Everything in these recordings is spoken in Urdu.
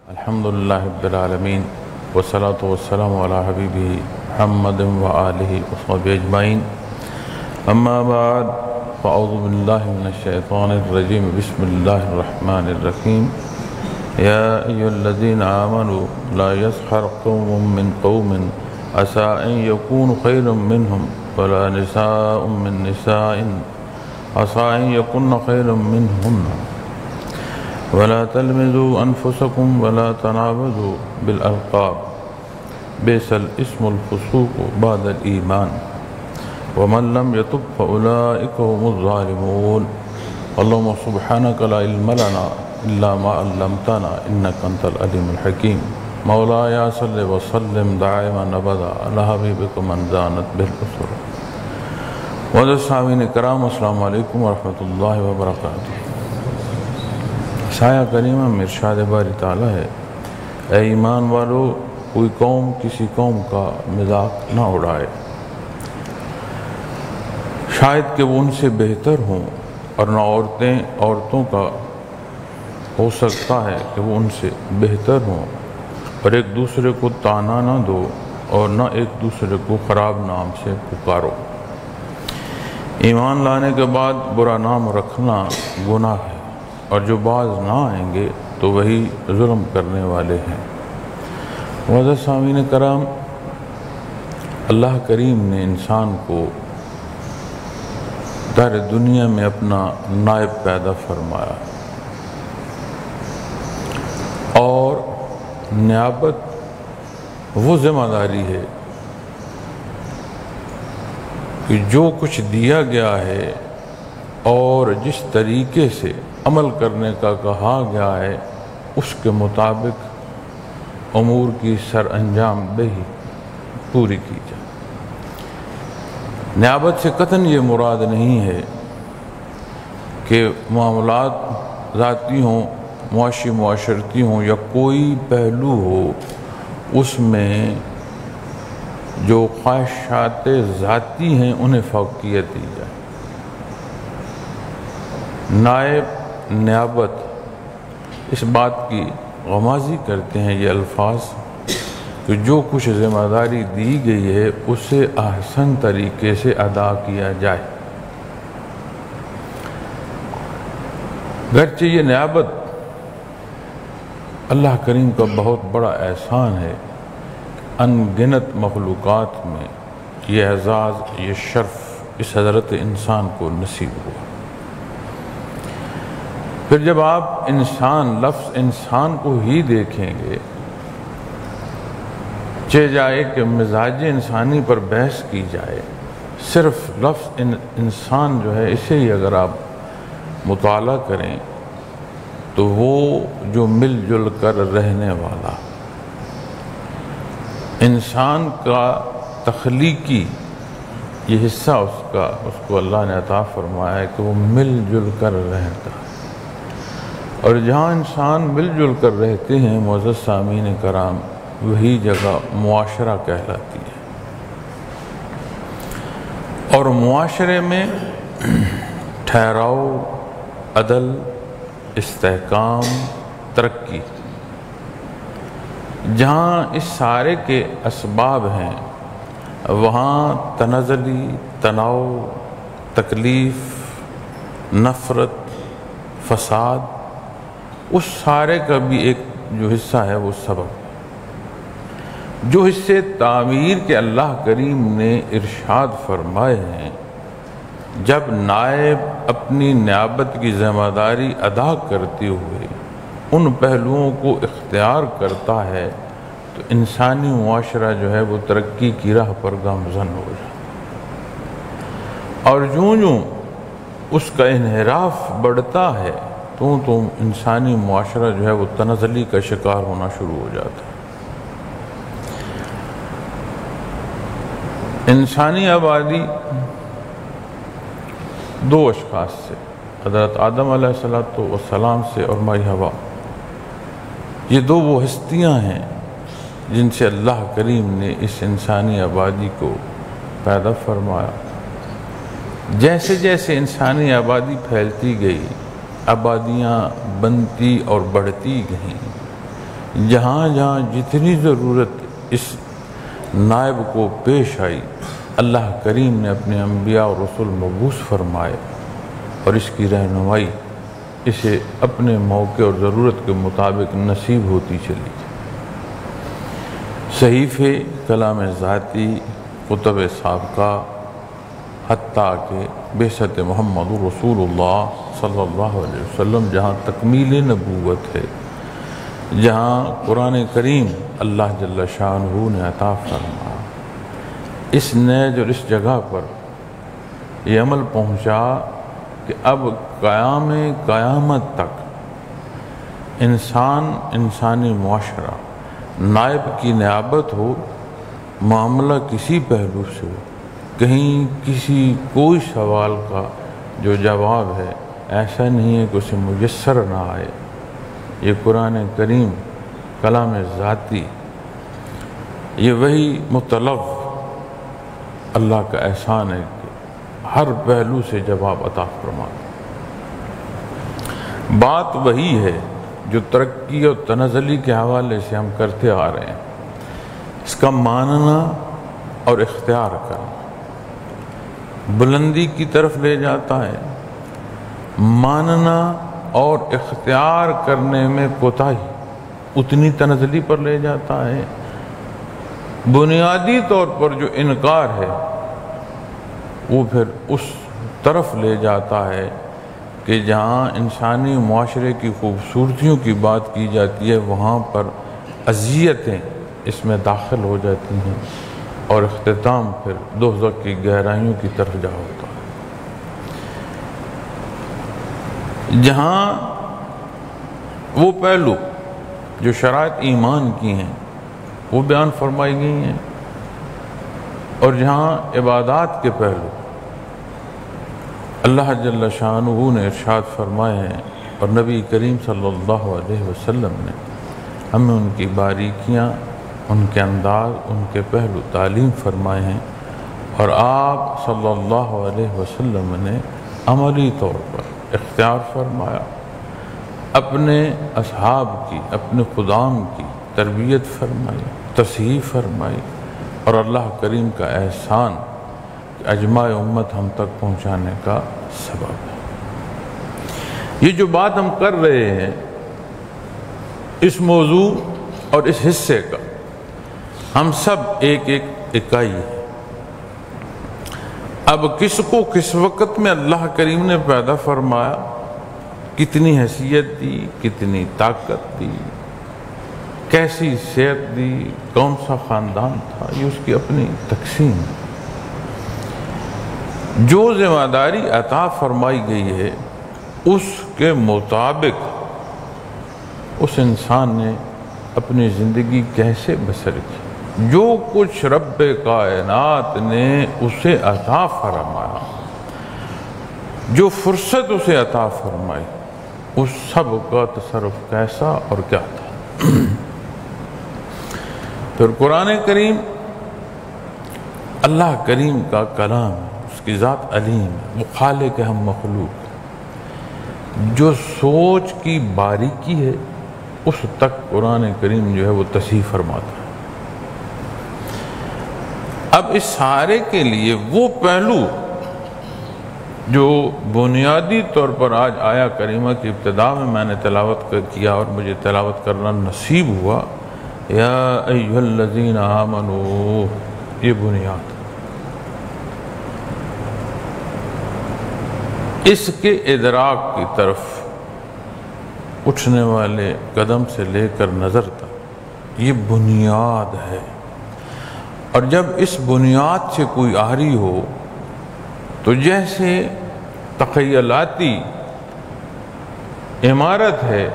الحمدللہ رب العالمین والصلاة والسلام علی حبیبہ محمد وآلہ وصحبہ اجمعین اما بعد فاعوذ باللہ من الشیطان الرجیم بسم اللہ الرحمن الرحیم یا ایہا الذین آمنوا لا یسخر قوم من قوم عسى ان یکونوا خیرا منہم ولا نساء من نساء عسى ان یکن خیرا منہن ولا تلمزوا انفسكم ولا تنابزوا بالالقاب بئس الاسم الفسوق بعد الايمان ومن لم يتب فاولئك هم الظالمون اللهم سبحانك لا علم لنا الا ما علمتنا انك انت العليم الحكيم مولاي صل وسلم دائما ابدا على حبيبك من زانت بالبصر والسامعين الكرام السلام علیکم ورحمۃ اللہ وبرکاتہ۔ سایہ کریمہ میں ارشاد باری تعالیٰ ہے، اے ایمان والو، کوئی قوم کسی قوم کا مذاق نہ اڑائے، شاید کہ وہ ان سے بہتر ہوں، اور نہ عورتیں عورتوں کا ہو سکتا ہے کہ وہ ان سے بہتر ہوں، اور ایک دوسرے کو طعنہ نہ دو اور نہ ایک دوسرے کو خراب نام سے پکارو۔ ایمان لانے کے بعد برا نام رکھنا گناہ ہے، اور جو باز نہ آئیں گے تو وہی ظلم کرنے والے ہیں۔ معزز سامعین کرام، اللہ کریم نے انسان کو در دنیا میں اپنا نائب پیدا فرمایا، اور نیابت وہ ذمہ داری ہے کہ جو کچھ دیا گیا ہے اور جس طریقے سے عمل کرنے کا کہا گیا ہے اس کے مطابق امور کی سر انجام دہی پوری کی جائے۔ نیابت سے قطعاً یہ مراد نہیں ہے کہ معاملات ذاتی ہوں، معاشی معاشرتی ہوں، یا کوئی پہلو ہو اس میں جو خواہشات ذاتی ہیں انہیں فوقیت دی جائے۔ نائب نیابت اس بات کی غمازی کرتے ہیں یہ الفاظ کہ جو کچھ ذمہ داری دی گئی ہے اسے احسن طریقے سے ادا کیا جائے۔ گرچہ یہ نیابت اللہ کریم کا بہت بڑا احسان ہے، ان گنت مخلوقات میں یہ اعزاز، یہ شرف اس حضرت انسان کو نصیب ہوا۔ پھر جب آپ انسان، لفظ انسان کو ہی دیکھیں گے، چہ جائے کہ مزاج انسانی پر بحث کی جائے، صرف لفظ انسان جو ہے اسے ہی اگر آپ مطالعہ کریں تو وہ جو مل جل کر رہنے والا انسان کا تخلیقی یہ حصہ اس کو اللہ نے عطا فرمایا ہے کہ وہ مل جل کر رہتا ہے، اور جہاں انسان مل جل کر رہتے ہیں معزز سامعین کرام، وہی جگہ معاشرہ کہلاتی ہے۔ اور معاشرے میں ٹھہراؤ، عدل، استحکام، ترقی، جہاں اس سارے کے اسباب ہیں وہاں تنزلی، تناؤ، تکلیف، نفرت، فساد، اس سارے کا بھی ایک جو حصہ ہے وہ سبب، جو حصے تعمیر کے اللہ کریم نے ارشاد فرمائے ہیں۔ جب نائب اپنی نیابت کی ذمہ داری ادا کرتے ہوئے ان پہلوؤں کو اختیار کرتا ہے تو انسانی معاشرہ جو ہے وہ ترقی کی راہ پر گامزن ہو جاتا، اور جوں اس کا انحراف بڑھتا ہے تو انسانی معاشرہ جو ہے وہ تنزلی کا شکار ہونا شروع ہو جاتا ہے۔ انسانی آبادی دو اشخاص سے، حضرت آدم علیہ السلام سے اور مائی حوا، یہ دو وہ ہستیاں ہیں جن سے اللہ کریم نے اس انسانی آبادی کو پیدا فرمایا۔ جیسے جیسے انسانی آبادی پھیلتی گئی، آبادیاں بنتی اور بڑھتی گئیں، جہاں جہاں جتنی ضرورت اس نائب کو پیش آئی اللہ کریم نے اپنے انبیاء اور رسول مبعوث فرمائے اور اس کی رہنمائی اسے اپنے موقع اور ضرورت کے مطابق نصیب ہوتی چلی. صحیفے کلام ذاتی کتب سابقہ حتیٰ کہ بعثت محمد رسول اللہ صلی اللہ علیہ وسلم جہاں تکمیل نبوت ہے، جہاں قرآن کریم اللہ جل شانہ نے عطا فرمایا، اس نیز اور اس جگہ پر یہ عمل پہنچا کہ اب قیامت تک انسانی معاشرہ نائب کی نیابت ہو، معاملہ کسی پہلو سے ہو، کہیں کوئی سوال کا جو جواب ہے ایسا نہیں ہے کہ اسے میسر نہ آئے. یہ قرآن کریم کلام ذاتی، یہ وہی مطلب اللہ کا احسان ہے کہ ہر پہلو سے جواب عطا فرماتا. بات وہی ہے جو ترقی اور تنزلی کے حوالے سے ہم کرتے آ رہے ہیں، اس کا ماننا اور اختیار کرنا بلندی کی طرف لے جاتا ہے، ماننا اور اختیار کرنے میں کوتاہی اتنی تنزلی پر لے جاتا ہے. بنیادی طور پر جو انکار ہے وہ پھر اس طرف لے جاتا ہے کہ جہاں انسانی معاشرے کی خوبصورتیوں کی بات کی جاتی ہے وہاں پر اذیتیں اس میں داخل ہو جاتی ہیں اور اختتام پھر دوزخ کی گہرائیوں کی طرف جا ہوتا ہے. جہاں وہ پہلو جو شرائط ایمان کی ہیں وہ بیان فرمائی گئی ہیں، اور جہاں عبادات کے پہلو اللہ جل شانہ نے ارشاد فرمائے ہیں اور نبی کریم صلی اللہ علیہ وسلم نے ہمیں ان کی باریکیاں، ان کے انداز، ان کے پہلو تعلیم فرمائے ہیں، اور آپ صلی اللہ علیہ وسلم نے عملی طور پر اختیار فرمایا، اپنے اصحاب کی، اپنے خدام کی تربیت فرمائی، تصحیح فرمائی، اور اللہ کریم کا احسان کہ اجماع امت ہم تک پہنچانے کا سبب ہے. یہ جو بات ہم کر رہے ہیں اس موضوع اور اس حصے کا، ہم سب ایک اکائی ہے. اب کس کو کس وقت میں اللہ کریم نے پیدا فرمایا، کتنی حیثیت دی، کتنی طاقت دی، کیسی صحت دی، کون سا خاندان تھا، یہ اس کی اپنی تقسیم ہے. جو ذمہ داری عطا فرمائی گئی ہے اس کے مطابق اس انسان نے اپنی زندگی کیسے بسر کی. جو کچھ رب کائنات نے اسے عطا فرمایا، جو فرصت اسے عطا فرمائی، اس سب کا تصرف کیسا اور کیا تھا. پھر قرآن کریم اللہ کریم کا کلام ہے، اس کی ذات علیم ہے، وہ خالق ہم مخلوق ہے. جو سوچ کی باریکی ہے اس تک قرآن کریم جو ہے وہ تصحیح فرماتا ہے. اب اس سارے کے لیے وہ پہلو جو بنیادی طور پر آج آیا کریمہ کی ابتدا میں نے تلاوت کیا اور مجھے تلاوت کرنا نصیب ہوا، یا ایھا الذین آمنوا، یہ بنیاد. اس کے ادراک کی طرف اٹھنے والے قدم سے لے کر نظر تک یہ بنیاد ہے. اور جب اس بنیاد سے کوئی آری ہو تو جیسے تخیلاتی عمارت ہے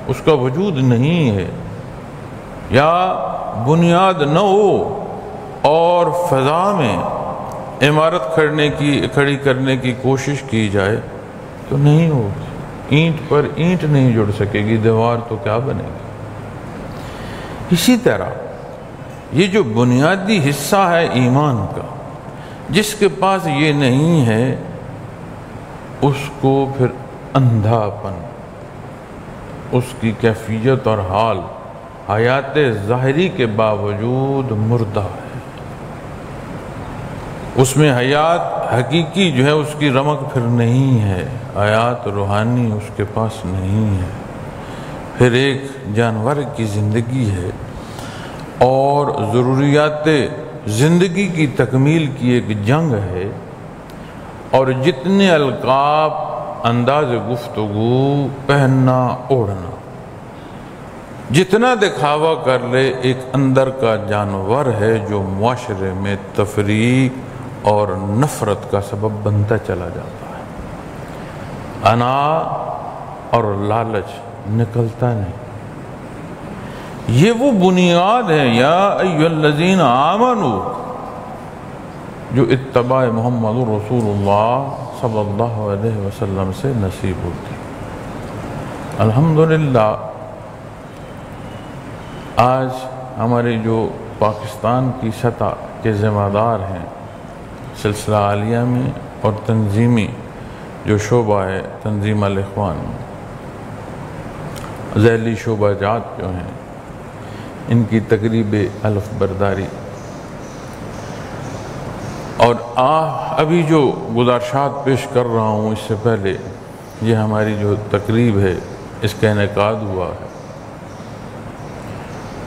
اس کا وجود نہیں ہے، یا بنیاد نہ ہو اور فضا میں عمارت کھڑی کرنے کی کوشش کی جائے تو نہیں ہوگی. اینٹ پر اینٹ نہیں جڑ سکے گی، دیوار تو کیا بنے گی. اسی طرح یہ جو بنیادی حصہ ہے ایمان کا، جس کے پاس یہ نہیں ہے اس کو پھر اندھا پن، اس کی کیفیت اور حال حیات ظاہری کے باوجود مردہ ہے، اس میں حیات حقیقی جو ہے اس کی رمق پھر نہیں ہے، حیات روحانی اس کے پاس نہیں ہے، پھر ایک جانور کی زندگی ہے اور ضروریات زندگی کی تکمیل کی ایک جنگ ہے، اور جتنے القاب، انداز گفتگو، پہننا اوڑھنا، جتنا دکھاوا کر لے، ایک اندر کا جانور ہے جو معاشرے میں تفریق اور نفرت کا سبب بنتا چلا جاتا ہے۔ انا اور لالچ نکلتا نہیں۔ یہ وہ بنیاد ہے یا ایھا الذین آمنوا جو اتباع محمد رسول اللہ صلی اللہ علیہ وسلم سے نصیب ہوتی۔ الحمدللہ آج ہمارے جو پاکستان کی سطح کے ذمہ دار ہیں سلسلہ عالیہ میں اور تنظیمی جو شعبہ ہے تنظیم الاخوان میں، ذیلی شعبہ جات جو ہیں، ان کی تقریب الف برداری اور ابھی جو گزارشات پیش کر رہا ہوں اس سے پہلے یہ ہماری جو تقریب ہے اس کا انعقاد ہوا ہے،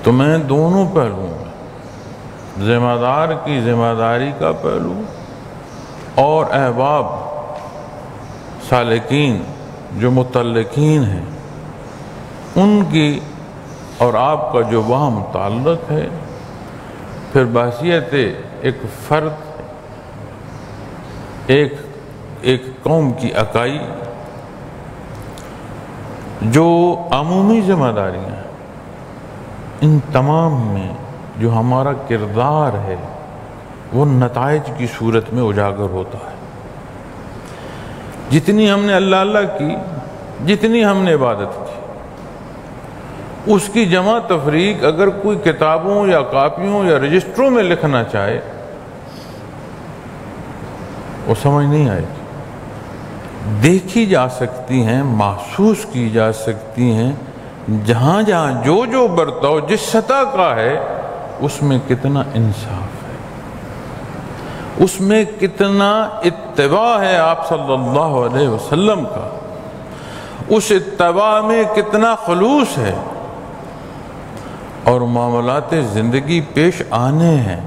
تو میں دونوں پہلوؤں میں ذمہ دار کی ذمہ داری کا پہلو اور احباب سالکین جو متعلقین ہیں ان کی اور آپ کا جو وہاں تعلق ہے، پھر بحیثیت ایک فرد، ایک قوم کی اکائی، جو عمومی ذمہ داریاں ہیں، ان تمام میں جو ہمارا کردار ہے وہ نتائج کی صورت میں اجاگر ہوتا ہے۔ جتنی ہم نے اللہ کی، جتنی ہم نے عبادت کی، اس کی جمع تفریق اگر کوئی کتابوں یا کاپیوں یا رجسٹروں میں لکھنا چاہے وہ سمجھ نہیں آئے گی۔ دیکھی جا سکتی ہیں، محسوس کی جا سکتی ہیں، جہاں جہاں جو برتاؤ جس سطح کا ہے اس میں کتنا انصاف ہے، اس میں کتنا اتباع ہے آپ صلی اللہ علیہ وسلم کا، اس اتباع میں کتنا خلوص ہے، اور معاملات زندگی پیش آنے ہیں۔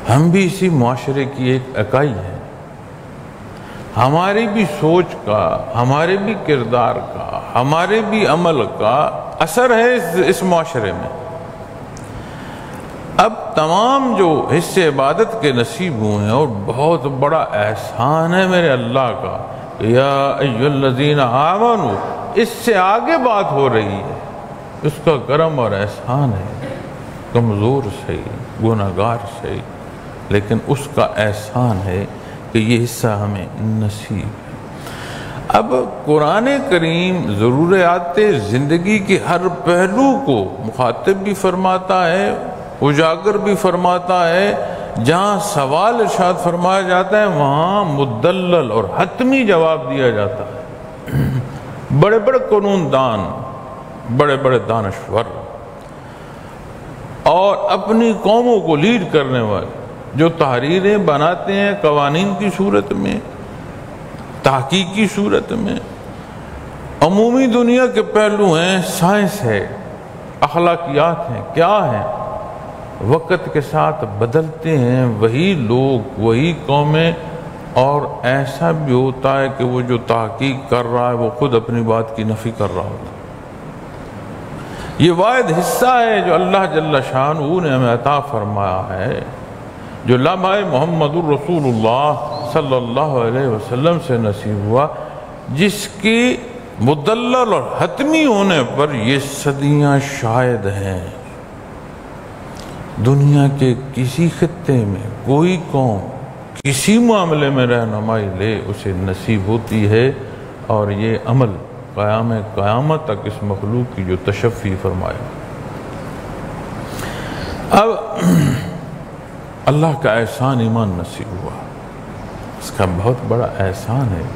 ہم بھی اسی معاشرے کی ایک اکائی ہے، ہماری بھی سوچ کا، ہمارے بھی کردار کا، ہمارے بھی عمل کا اثر ہے اس معاشرے میں۔ اب تمام جو حصے عبادت کے نصیب ہوئے ہیں، اور بہت بڑا احسان ہے میرے اللہ کا، یا ایھا الذین آمنوا، اس سے آگے بات ہو رہی ہے، اس کا کرم اور احسان ہے، کمزور صحیح، گناہگار صحیح، لیکن اس کا احسان ہے کہ یہ حصہ ہمیں نصیب ہے۔ اب قرآن کریم ضروریات زندگی کے ہر پہلو کو مخاطب بھی فرماتا ہے، اجاگر بھی فرماتا ہے، جہاں سوال ارشاد فرمایا جاتا ہے وہاں مدلل اور حتمی جواب دیا جاتا ہے۔ بڑے بڑے قانون دان، بڑے بڑے دانشور اور اپنی قوموں کو لیڈ کرنے والے جو تحریریں بناتے ہیں قوانین کی صورت میں، تحقیق کی صورت میں، عمومی دنیا کے پہلو ہیں، سائنس ہے، اخلاقیات ہیں، کیا ہیں، وقت کے ساتھ بدلتے ہیں وہی لوگ، وہی قومیں، اور ایسا بھی ہوتا ہے کہ وہ جو تحقیق کر رہا ہے وہ خود اپنی بات کی نفی کر رہا ہوتا ہے۔ یہ واحد حصہ ہے جو اللہ جل شانہ نے ہمیں عطا فرمایا ہے، جو لمحہ محمد الرسول اللہ صلی اللہ علیہ وسلم سے نصیب ہوا، جس کی مدلل اور حتمی ہونے پر یہ صدیاں شاہد ہیں۔ دنیا کے کسی خطے میں کوئی قوم کسی معاملے میں رہنمائی لے اسے نصیب ہوتی ہے، اور یہ عمل قیامت تک اس مخلوق کی جو تشفی فرمائے۔ اب اللہ کا احسان ایمان نصیب ہوا، اس کا بہت بڑا احسان ہے،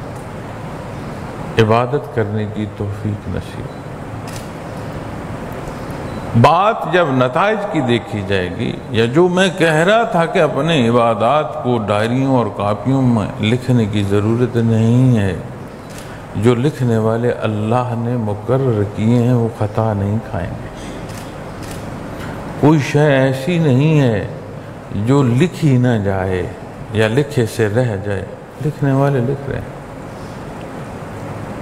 عبادت کرنے کی توفیق نصیب۔ بات جب نتائج کی دیکھی جائے گی، یا جو میں کہہ رہا تھا کہ اپنے عبادات کو ڈائریوں اور کاپیوں میں لکھنے کی ضرورت نہیں ہے، جو لکھنے والے اللہ نے مقرر کیے ہیں وہ خطا نہیں کھائیں گے۔ کوئی شے ایسی نہیں ہے جو لکھی نہ جائے یا لکھے سے رہ جائے، لکھنے والے لکھ رہے ہیں۔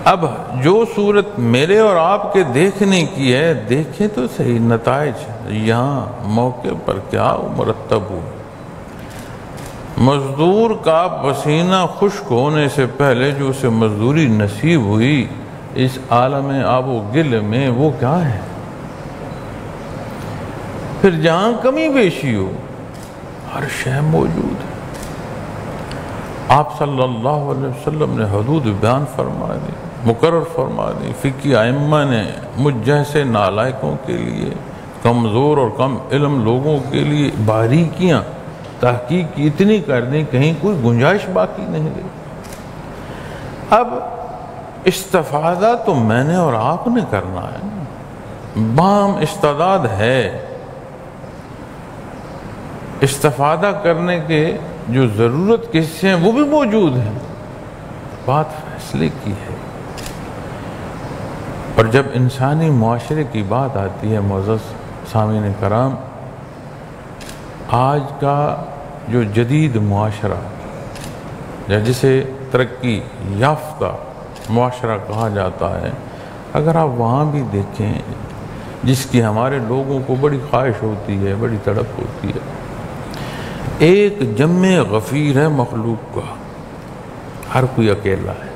اب جو صورت میرے اور آپ کے دیکھنے کی ہے، دیکھیں تو صحیح نتائج یہاں موقع پر کیا مرتب ہو۔ مزدور کا پسینہ خشک ہونے سے پہلے جو اسے مزدوری نصیب ہوئی اس عالم آب و گل میں، وہ کیا ہے؟ پھر جہاں کمی بیشی ہو ہر شے موجود ہے۔ آپ صلی اللہ علیہ وسلم نے حدود بیان فرما دی، مقرر فرما دی۔ فقہ ائمہ نے مجھ جیسے نالائقوں کے لیے، کمزور اور کم علم لوگوں کے لیے باریکیاں تحقیق کی اتنی کر دیں، کہیں کوئی گنجائش باقی نہیں رہی۔ اب استفادہ تو میں نے اور آپ نے کرنا ہے، باہم استعداد ہے، استفادہ کرنے کے جو ضرورت کے حصے ہیں وہ بھی موجود ہیں، بات فیصلے کی ہے۔ اور جب انسانی معاشرے کی بات آتی ہے معزز سامعین کرام، آج کا جو جدید معاشرہ یا جسے ترقی یافتہ معاشرہ کہا جاتا ہے، اگر آپ وہاں بھی دیکھیں، جس کی ہمارے لوگوں کو بڑی خواہش ہوتی ہے، بڑی تڑپ ہوتی ہے، ایک جمع غفیر ہے مخلوق کا، ہر کوئی اکیلا ہے۔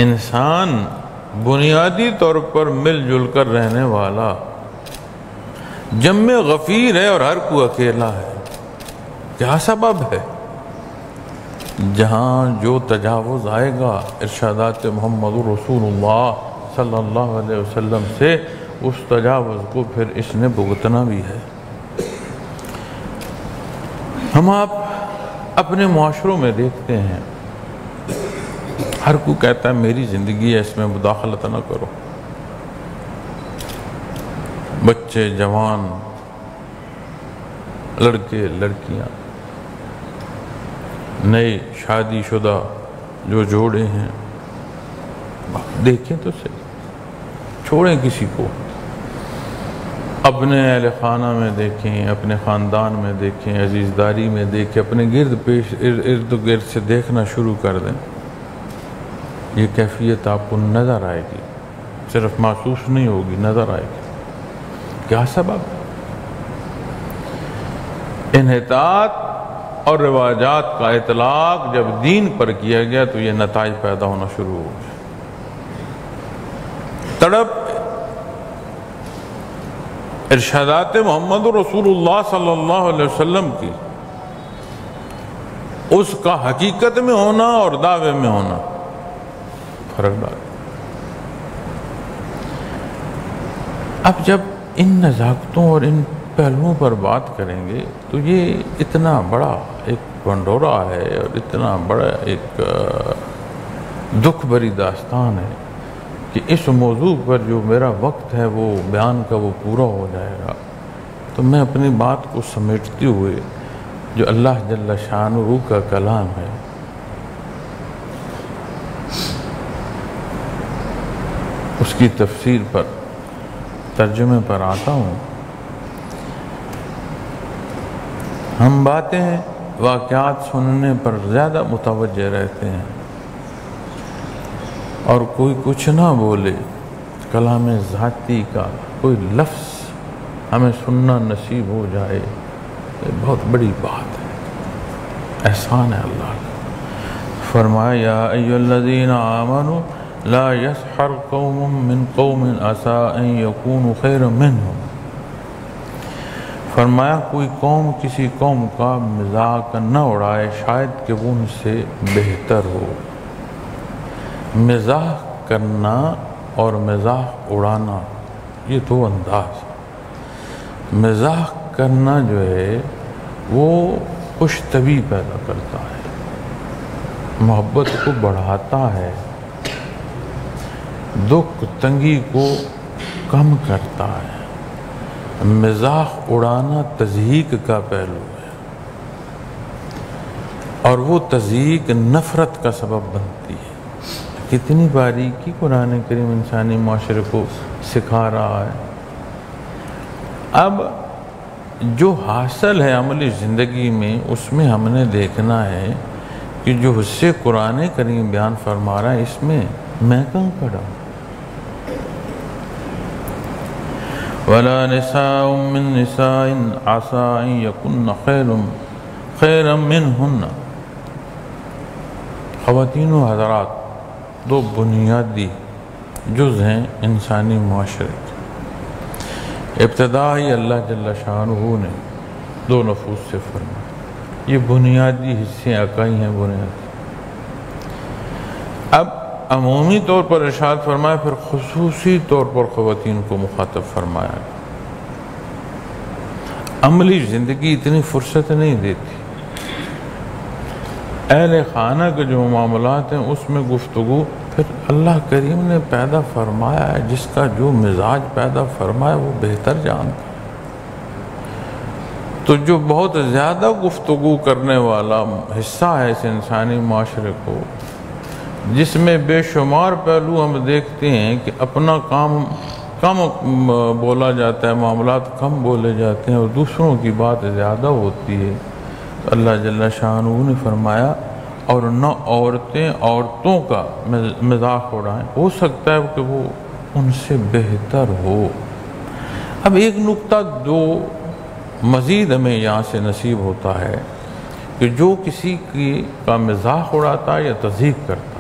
انسان بنیادی طور پر مل جل کر رہنے والا جمع غفیر ہے اور ہر کوئی اکیلا ہے۔ کیا سبب ہے؟ جہاں جو تجاوز آئے گا ارشادات محمد رسول اللہ صلی اللہ علیہ وسلم سے، اس تجاوز کو پھر اس نے بھگتنا بھی ہے۔ ہم آپ اپنے معاشروں میں دیکھتے ہیں، ہر کوئی کہتا ہے میری زندگی ہے، اس میں مداخلت نہ کرو۔ بچے، جوان، لڑکے، لڑکیاں، نئے شادی شدہ جو جوڑے ہیں، دیکھیں تو صحیح، چھوڑیں کسی کو، اپنے اہل خانہ میں دیکھیں، اپنے خاندان میں دیکھیں، عزیزداری میں دیکھیں، اپنے ارد گرد سے دیکھنا شروع کر دیں، یہ کیفیت آپ کو نظر آئے گی، صرف محسوس نہیں ہوگی، نظر آئے گی۔ کیا سبب؟ انحطاط اور رواجات کا اطلاق جب دین پر کیا گیا تو یہ نتائج پیدا ہونا شروع ہو گئے۔ تڑپ ارشادات محمد رسول اللہ صلی اللہ علیہ وسلم کی، اس کا حقیقت میں ہونا اور دعوے میں ہونا فرق ڈال۔ اب جب ان نزاکتوں اور ان پہلوؤں پر بات کریں گے تو یہ اتنا بڑا ایک بنڈورا ہے اور اتنا بڑا ایک دکھ بھری داستان ہے کہ اس موضوع پر جو میرا وقت ہے وہ بیان کا وہ پورا ہو جائے گا، تو میں اپنی بات کو سمیٹتے ہوئے جو اللہ جل شانہ کا کلام ہے اس کی تفسیر پر، ترجمے پر آتا ہوں۔ ہم باتیں واقعات سننے پر زیادہ متوجہ رہتے ہیں، اور کوئی کچھ نہ بولے، کلام ذاتی کا کوئی لفظ ہمیں سننا نصیب ہو جائے، یہ بہت بڑی بات ہے، احسان ہے اللہ کا۔ فرمایا یا ایھا الذین آمنوا لا یسخر قوم من قوم عسى ان یکونوا خیرا منهم۔ فرمایا کوئی قوم کسی قوم کا مذاق نہ اڑائے، شاید کہ وہ ان سے بہتر ہو۔ مزاح کرنا اور مزاح اڑانا یہ دو انداز۔ مزاح کرنا جو ہے وہ خوش طبعی پیدا کرتا ہے، محبت کو بڑھاتا ہے، دکھ تنگی کو کم کرتا ہے۔ مزاح اڑانا تضحیک کا پہلو ہے، اور وہ تضحیک نفرت کا سبب بنتی ہے۔ کتنی باریکی قرآن کریم انسانی معاشرے کو سکھا رہا ہے۔ اب جو حاصل ہے عملی زندگی میں، اس میں ہم نے دیکھنا ہے کہ جو حصے قرآن کریم بیان فرما رہا ہے، اس میں میں کہاں کھڑا ہوں؟ وَلَا نِسَاءٌ مِّن نِسَاءٍ عَسَىٰ أَن يَكُنَّ خَيْرًا مِّنْهُنَّ۔ خواتین و حضرات، دو بنیادی جز ہیں انسانی معاشرے کے۔ ابتدا ہی اللہ جل شانہ نے دو نفوس سے فرمایا، یہ بنیادی حصے اکائی ہیں بنیادی۔ اب عمومی طور پر ارشاد فرمایا، پھر خصوصی طور پر خواتین کو مخاطب فرمایا۔ عملی زندگی اتنی فرصت نہیں دیتی، اہل خانہ کے جو معاملات ہیں اس میں گفتگو پھر اللہ کریم نے پیدا فرمایا ہے، جس کا جو مزاج پیدا فرمایا وہ بہتر جانتا ہے۔ تو جو بہت زیادہ گفتگو کرنے والا حصہ ہے اس انسانی معاشرے کو، جس میں بے شمار پہلو ہم دیکھتے ہیں کہ اپنا کام کم بولا جاتا ہے، معاملات کم بولے جاتے ہیں اور دوسروں کی بات زیادہ ہوتی ہے، تو اللہ جل شانہ نے فرمایا اور نہ عورتیں عورتوں کا مذاق اڑائیں، ہو سکتا ہے کہ وہ ان سے بہتر ہو۔ اب ایک نقطہ جو مزید ہمیں یہاں سے نصیب ہوتا ہے کہ جو کسی کا مذاق اڑاتا ہے یا تضحیک کرتا ہے،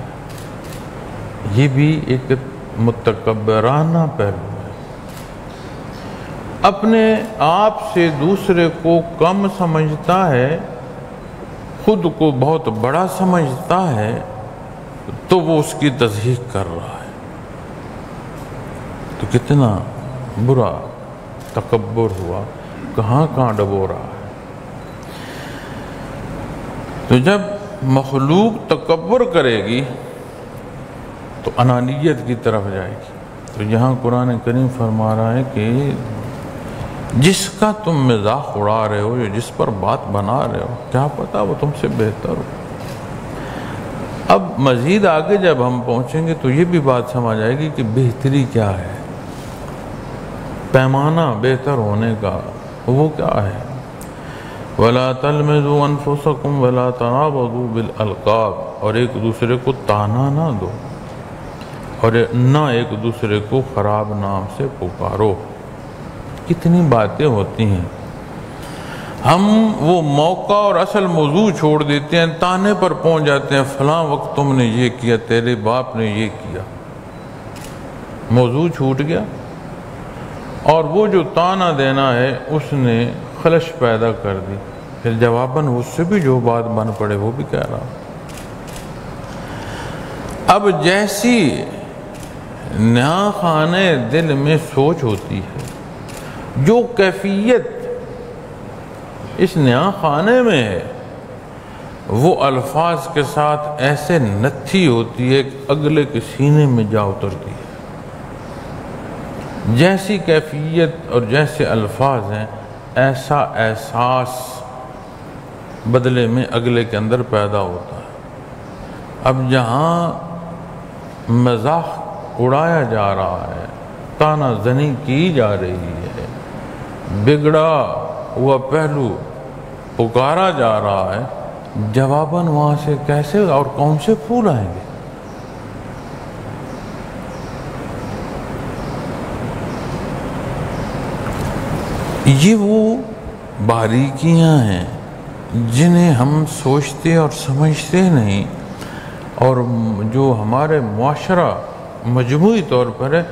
یہ بھی ایک متکبرانہ پہلو ہے۔ اپنے آپ سے دوسرے کو کم سمجھتا ہے، خود کو بہت بڑا سمجھتا ہے، تو وہ اس کی تضحیک کر رہا ہے۔ تو کتنا برا تکبر ہوا، کہاں کہاں ڈبو رہا ہے۔ تو جب مخلوق تکبر کرے گی تو انانیت کی طرف جائے گی۔ تو یہاں قرآن کریم فرما رہا ہے کہ جس کا تم مذاق اڑا رہے ہو یا جس پر بات بنا رہے ہو، کیا پتا وہ تم سے بہتر ہو۔ اب مزید آگے جب ہم پہنچیں گے تو یہ بھی بات سمجھ آئے گی کہ بہتری کیا ہے، پیمانہ بہتر ہونے کا وہ کیا ہے۔ وَلَا تَلْمِزُوا أَنفُسَكُمْ وَلَا تَنَابَزُوا بِالْأَلْقَابِ، اور ایک دوسرے کو تانا نہ دو اور نہ ایک دوسرے کو خراب نام سے پکارو۔ کتنی باتیں ہوتی ہیں، ہم وہ موقع اور اصل موضوع چھوڑ دیتے ہیں، تانے پر پہنچ جاتے ہیں، فلاں وقت تم نے یہ کیا، تیرے باپ نے یہ کیا، موضوع چھوٹ گیا، اور وہ جو تانا دینا ہے اس نے خلش پیدا کر دی، پھر جواباً اس سے بھی جو بات بن پڑے وہ بھی کہہ رہا۔ اب جیسی نیا خانے دل میں سوچ ہوتی ہے، جو کیفیت اس نیا خانے میں ہے، وہ الفاظ کے ساتھ ایسے نتھی ہوتی ہے کہ اگلے کے سینے میں جا اترتی ہے۔ جیسی کیفیت اور جیسے الفاظ ہیں، ایسا احساس بدلے میں اگلے کے اندر پیدا ہوتا ہے۔ اب جہاں مذاق اڑایا جا رہا ہے، تانا زنی کی جا رہی ہے، بگڑا ہوا پہلو پکارا جا رہا ہے، جواباً وہاں سے کیسے اور کون سے پھول آئیں گے؟ یہ وہ باریکیاں ہیں جنہیں ہم سوچتے اور سمجھتے نہیں، اور جو ہمارے معاشرہ مجموعی طور پر ہے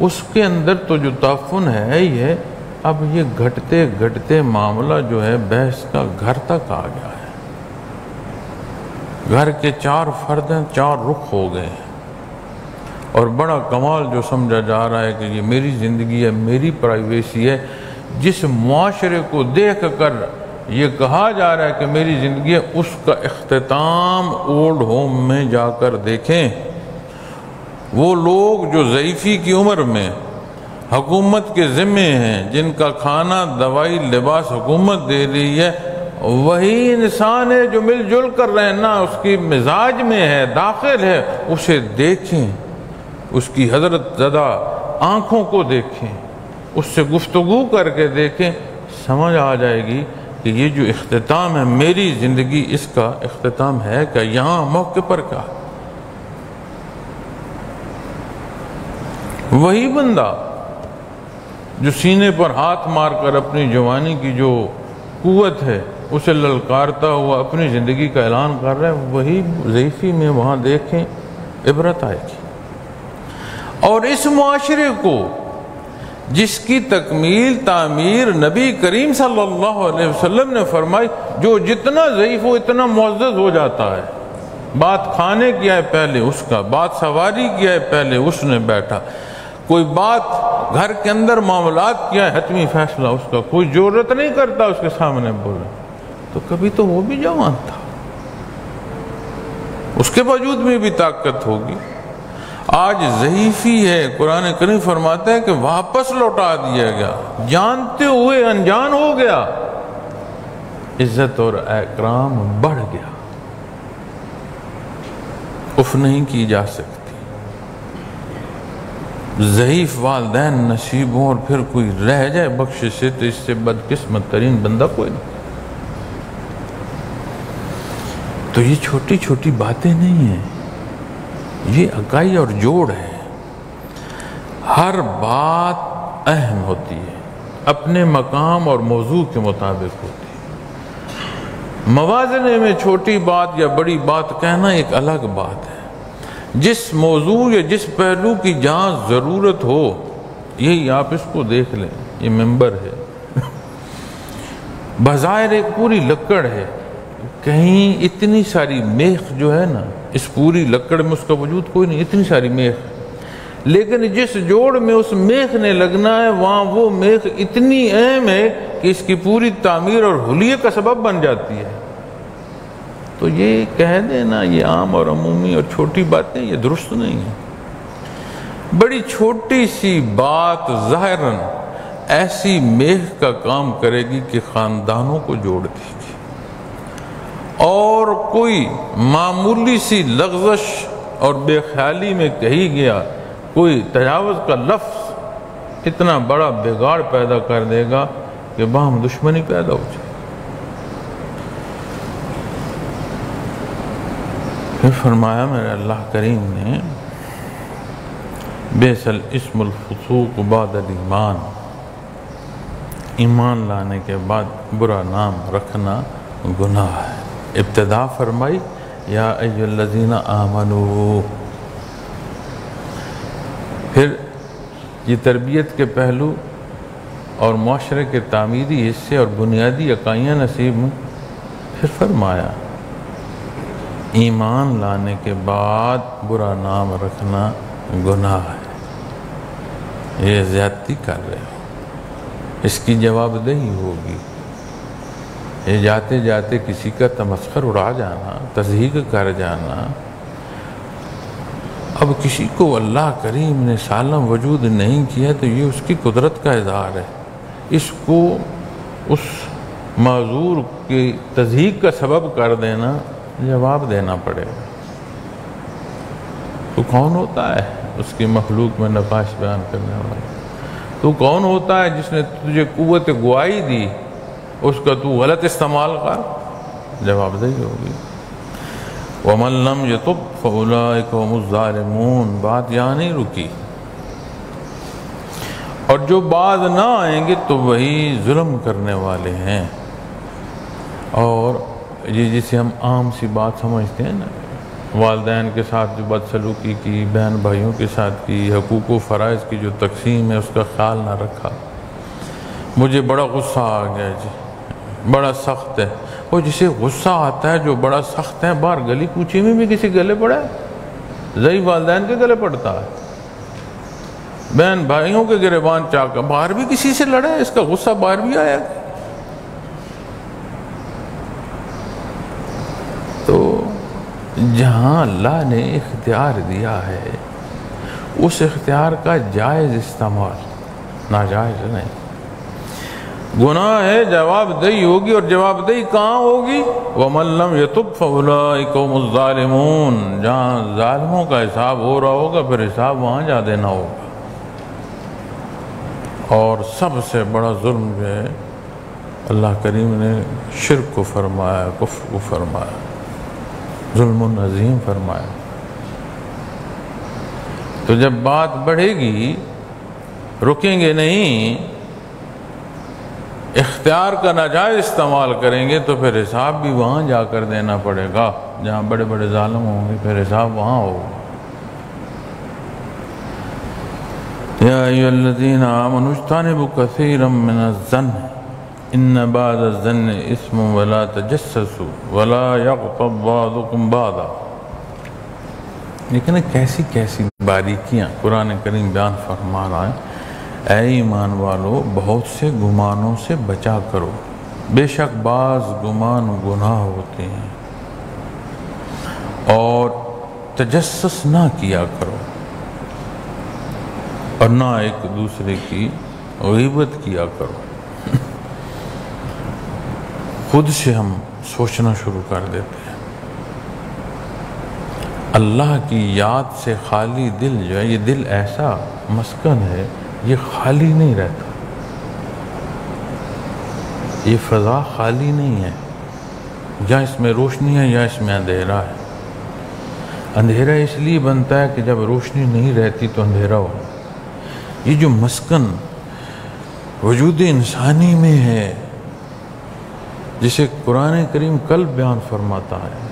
اس کے اندر تو جو تعفن ہے ہی ہے۔ اب یہ گھٹتے گھٹتے معاملہ جو ہے بحث کا گھر تک آ گیا ہے۔ گھر کے 4 فرد ہیں، 4 رخ ہو گئے ہیں، اور بڑا کمال جو سمجھا جا رہا ہے کہ یہ میری زندگی ہے، میری پرائیویسی ہے۔ جس معاشرے کو دیکھ کر یہ کہا جا رہا ہے کہ میری زندگی ہے، اس کا اختتام اولڈ ہوم میں جا کر دیکھیں۔ وہ لوگ جو ضعیفی کی عمر میں حکومت کے ذمے ہیں، جن کا کھانا دوائی لباس حکومت دے رہی ہے، وہی انسان ہے جو مل جل کر رہنا اس کی مزاج میں ہے، داخل ہے، اسے دیکھیں، اس کی حضرت زدہ آنکھوں کو دیکھیں، اس سے گفتگو کر کے دیکھیں، سمجھ آ جائے گی کہ یہ جو اختتام ہے میری زندگی، اس کا اختتام ہے کہ یہاں موقع پر کیا؟ وہی بندہ جو سینے پر ہاتھ مار کر اپنی جوانی کی جو قوت ہے اسے للکارتا ہوا اپنی زندگی کا اعلان کر رہا ہے، وہی ضعیفی میں وہاں دیکھیں عبرت آئے گی۔ اور اس معاشرے کو جس کی تکمیل تعمیر نبی کریم صلی اللہ علیہ وسلم نے فرمائی، جو جتنا ضعیف ہو اتنا معزز ہو جاتا ہے۔ بات کھانے کی ہے پہلے اس کا، بات سواری کی ہے پہلے اس نے بیٹھا، کوئی بات گھر کے اندر معاملات کیا ہے حتمی فیصلہ اس کا، کوئی جرأت نہیں کرتا اس کے سامنے بولے۔ تو کبھی تو وہ بھی جوان تھا، اس کے باوجود میں بھی طاقت ہوگی۔ آج ضعیفی ہے، قرآن کریم فرماتا ہے کہ واپس لوٹا دیا گیا، جانتے ہوئے انجان ہو گیا، عزت اور اکرام بڑھ گیا، اف نہیں کی جا سکتی۔ ضعیف والدین نصیب ہوں اور پھر کوئی رہ جائے بخشش سے، تو اس سے بدقسمت ترین بندہ کوئی نہیں۔ تو یہ چھوٹی چھوٹی باتیں نہیں ہیں، یہ اکائی اور جوڑ ہے۔ ہر بات اہم ہوتی ہے، اپنے مقام اور موضوع کے مطابق ہوتی ہے۔ موازنے میں چھوٹی بات یا بڑی بات کہنا ایک الگ بات ہے۔ جس موضوع یا جس پہلو کی جہاں ضرورت ہو، یہی آپ اس کو دیکھ لیں، یہ ممبر ہے، بظاہر ایک پوری لکڑ ہے، کہیں اتنی ساری میخ جو ہے نا، اس پوری لکڑ میں اس کا وجود کوئی نہیں، اتنی ساری میخ، لیکن جس جوڑ میں اس میخ نے لگنا ہے وہاں وہ میخ اتنی اہم ہے کہ اس کی پوری تعمیر اور حلیے کا سبب بن جاتی ہے۔ تو یہ کہہ دینا یہ عام اور عمومی اور چھوٹی باتیں، یہ درست نہیں ہے۔ بڑی چھوٹی سی بات ظاہراً ایسی میخ کا کام کرے گی کہ خاندانوں کو جوڑ دے گی، اور کوئی معمولی سی لغزش اور بے خیالی میں کہی گیا کوئی تجاوز کا لفظ اتنا بڑا بگاڑ پیدا کر دے گا کہ باہم دشمنی پیدا ہو جائے۔ پھر فرمایا میرے اللہ کریم نے، بئس الاسم الفسوق بعد الایمان، ایمان لانے کے بعد برا نام رکھنا گناہ ہے۔ ابتدا فرمائی یا ایھا الذین آمنو، پھر یہ تربیت کے پہلو اور معاشرے کے تعمیری حصے اور بنیادی اکائیاں نصیب ہوں، پھر فرمایا ایمان لانے کے بعد برا نام رکھنا گناہ ہے، یہ زیادتی کر رہے ہو، اس کی جواب دہی ہوگی۔ یہ جاتے جاتے کسی کا تمسخر اڑا جانا، تضحیق کر جانا، اب کسی کو اللہ کریم نے سالم وجود نہیں کیا تو یہ اس کی قدرت کا اظہار ہے، اس کو اس معذور کی تضحیق کا سبب کر دینا، جواب دینا پڑے گا۔ تو کون ہوتا ہے اس کی مخلوق میں نقاش بیان کرنے والا؟ تو کون ہوتا ہے جس نے تجھے قوت گواہی دی، اس کا تو غلط استعمال کر؟ جواب دہی ہوگی۔ وَمَن لَّمْ يَتُبْ فَأُولَٰئِكَ هُمُ الظَّالِمُونَ، بات یہاں نہیں رکی، اور جو بعد نہ آئیں گے تو وہی ظلم کرنے والے ہیں۔ اور یہ جسے ہم عام سی بات سمجھتے ہیں نا، والدین کے ساتھ جو بدسلوکی کی، بہن بھائیوں کے ساتھ کی، حقوق و فرائض کی جو تقسیم ہے اس کا خیال نہ رکھا، مجھے بڑا غصہ آ گیا جی، بڑا سخت ہے۔ وہ جسے غصہ آتا ہے جو بڑا سخت ہے، باہر گلی کوچی میں بھی کسی گلے پڑا ہے؟ ضعیف والدین کے گلے پڑتا ہے، بہن بھائیوں کے گریبان چاکا، باہر بھی کسی سے لڑا ہے، اس کا غصہ باہر بھی آیا۔ تو جہاں اللہ نے اختیار دیا ہے اس اختیار کا جائز استعمال، ناجائز نہیں. گناہ ہے، جواب دہی ہوگی، اور جواب دہی کہاں ہوگی؟ وَمَن لَّمْ يَتُبْ فَأُولَٰئِكَ هُمُ الظَّالِمُونَ. جہاں ظالموں کا حساب ہو رہا ہوگا پھر حساب وہاں جا دینا ہوگا. اور سب سے بڑا ظلم جو ہے اللہ کریم نے شرک کو فرمایا، کفر کو فرمایا، ظلم عظیم فرمایا. تو جب بات بڑھے گی رکیں گے نہیں، اختیار کا ناجائز استعمال کریں گے تو پھر حساب بھی وہاں جا کر دینا پڑے گا جہاں بڑے بڑے ظالم ہوں گے، پھر حساب وہاں ہوگا. یا ایھا الذین آمنوا اجتنبوا کثیرا من الظن ان بعض الظن اثم ولا تجسسوا ولا یغتب بعضکم بعضا. لیکن کیسی کیسی باریکیاں قرآن کریم بیان فرما رہا ہے. اے ایمان والو، بہت سے گمانوں سے بچا کرو، بے شک بعض گمان گناہ ہوتے ہیں، اور تجسس نہ کیا کرو، اور نہ ایک دوسرے کی غیبت کیا کرو. خود سے ہم سوچنا شروع کر دیتے ہیں. اللہ کی یاد سے خالی دل جو ہے، یہ دل ایسا مسکن ہے، یہ خالی نہیں رہتا. یہ فضا خالی نہیں ہے، یا اس میں روشنی ہے یا اس میں اندھیرا ہے. اندھیرا اس لیے بنتا ہے کہ جب روشنی نہیں رہتی تو اندھیرا ہو. یہ جو مسکن وجود انسانی میں ہے، جسے قرآن کریم قلب بیان فرماتا ہے،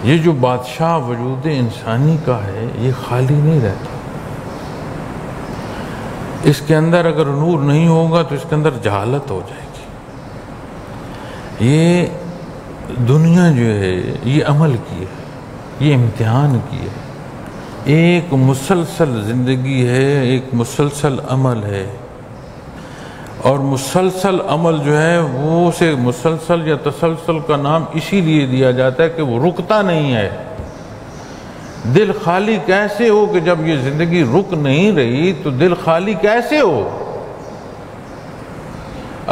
یہ جو بادشاہ وجود انسانی کا ہے، یہ خالی نہیں رہتا. اس کے اندر اگر نور نہیں ہوگا تو اس کے اندر جہالت ہو جائے گی. یہ دنیا جو ہے یہ عمل کی ہے، یہ امتحان کی ہے. ایک مسلسل زندگی ہے، ایک مسلسل عمل ہے، اور مسلسل عمل جو ہے وہ اسے مسلسل یا تسلسل کا نام اسی لیے دیا جاتا ہے کہ وہ رکتا نہیں ہے. دل خالی کیسے ہو کہ جب یہ زندگی رک نہیں رہی تو دل خالی کیسے ہو؟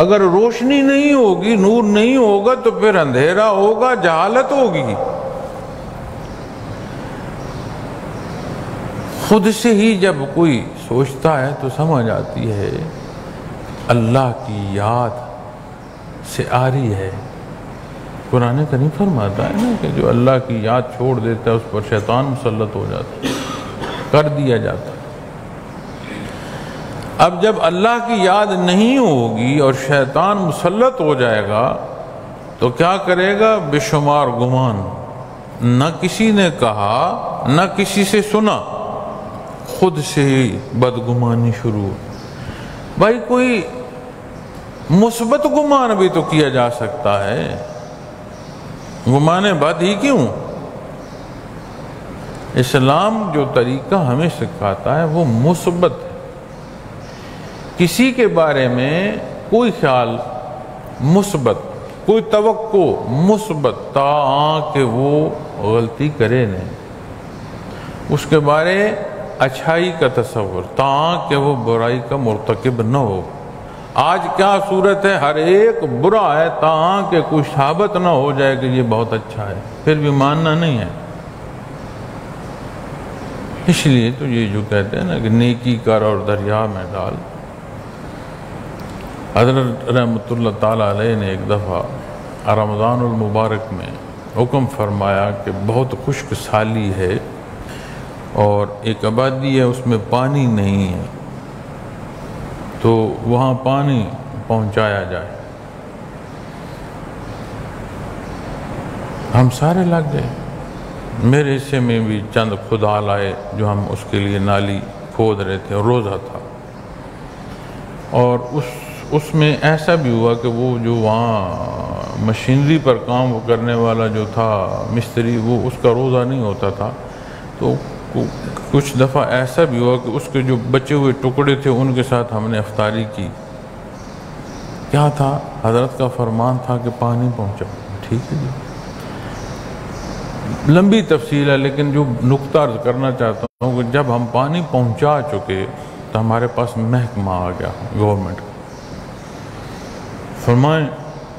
اگر روشنی نہیں ہوگی، نور نہیں ہوگا تو پھر اندھیرا ہوگا، جہالت ہوگی. خود سے ہی جب کوئی سوچتا ہے تو سمجھ آتی ہے اللہ کی یاد سے آری ہے. قرآن کریم فرماتا ہے نا کہ جو اللہ کی یاد چھوڑ دیتا ہے اس پر شیطان مسلط ہو جاتا ہے، کر دیا جاتا ہے. اب جب اللہ کی یاد نہیں ہوگی اور شیطان مسلط ہو جائے گا تو کیا کرے گا؟ بے شمار گمان. نہ کسی نے کہا، نہ کسی سے سنا، خود سے ہی بدگمانی شروع. بھائی کوئی مثبت گمان بھی تو کیا جا سکتا ہے، گمان بد ہی کیوں؟ اسلام جو طریقہ ہمیں سکھاتا ہے وہ مثبت ہے. کسی کے بارے میں کوئی خیال مثبت، کوئی توقع مثبت، تاں کہ وہ غلطی کرے نہیں. اس کے بارے اچھائی کا تصور، تاں کہ وہ برائی کا مرتکب نہ ہو. آج کیا صورت ہے؟ ہر ایک برا ہے تاں کہ کوئی ثابت نہ ہو جائے کہ یہ بہت اچھا ہے، پھر بھی ماننا نہیں ہے. اس لیے تو یہ جو کہتے ہیں نا کہ نیکی کر اور دریا میں ڈال. حضرت رحمۃ اللہ تعالیٰ علیہ نے ایک دفعہ رمضان المبارک میں حکم فرمایا کہ بہت خشک سالی ہے اور ایک آبادی ہے، اس میں پانی نہیں ہے، تو وہاں پانی پہنچایا جائے. ہم سارے لگ گئے. میرے حصے میں بھی چند خدال آئے جو ہم اس کے لیے نالی کھود رہے تھے، اور روزہ تھا. اور اس میں ایسا بھی ہوا کہ وہ جو وہاں مشینری پر کام کرنے والا جو تھا مستری، وہ اس کا روزہ نہیں ہوتا تھا. تو کچھ دفعہ ایسا بھی ہوا کہ اس کے جو بچے ہوئے ٹکڑے تھے ان کے ساتھ ہم نے افطاری کی. کیا تھا؟ حضرت کا فرمان تھا کہ پانی پہنچاؤ. ٹھیک ہے جی، لمبی تفصیل ہے لیکن جو نقطہ عرض کرنا چاہتا ہوں کہ جب ہم پانی پہنچا چکے سکتا، ہمارے پاس محکمہ آ گیا گورنمنٹ کا۔ فرمائیں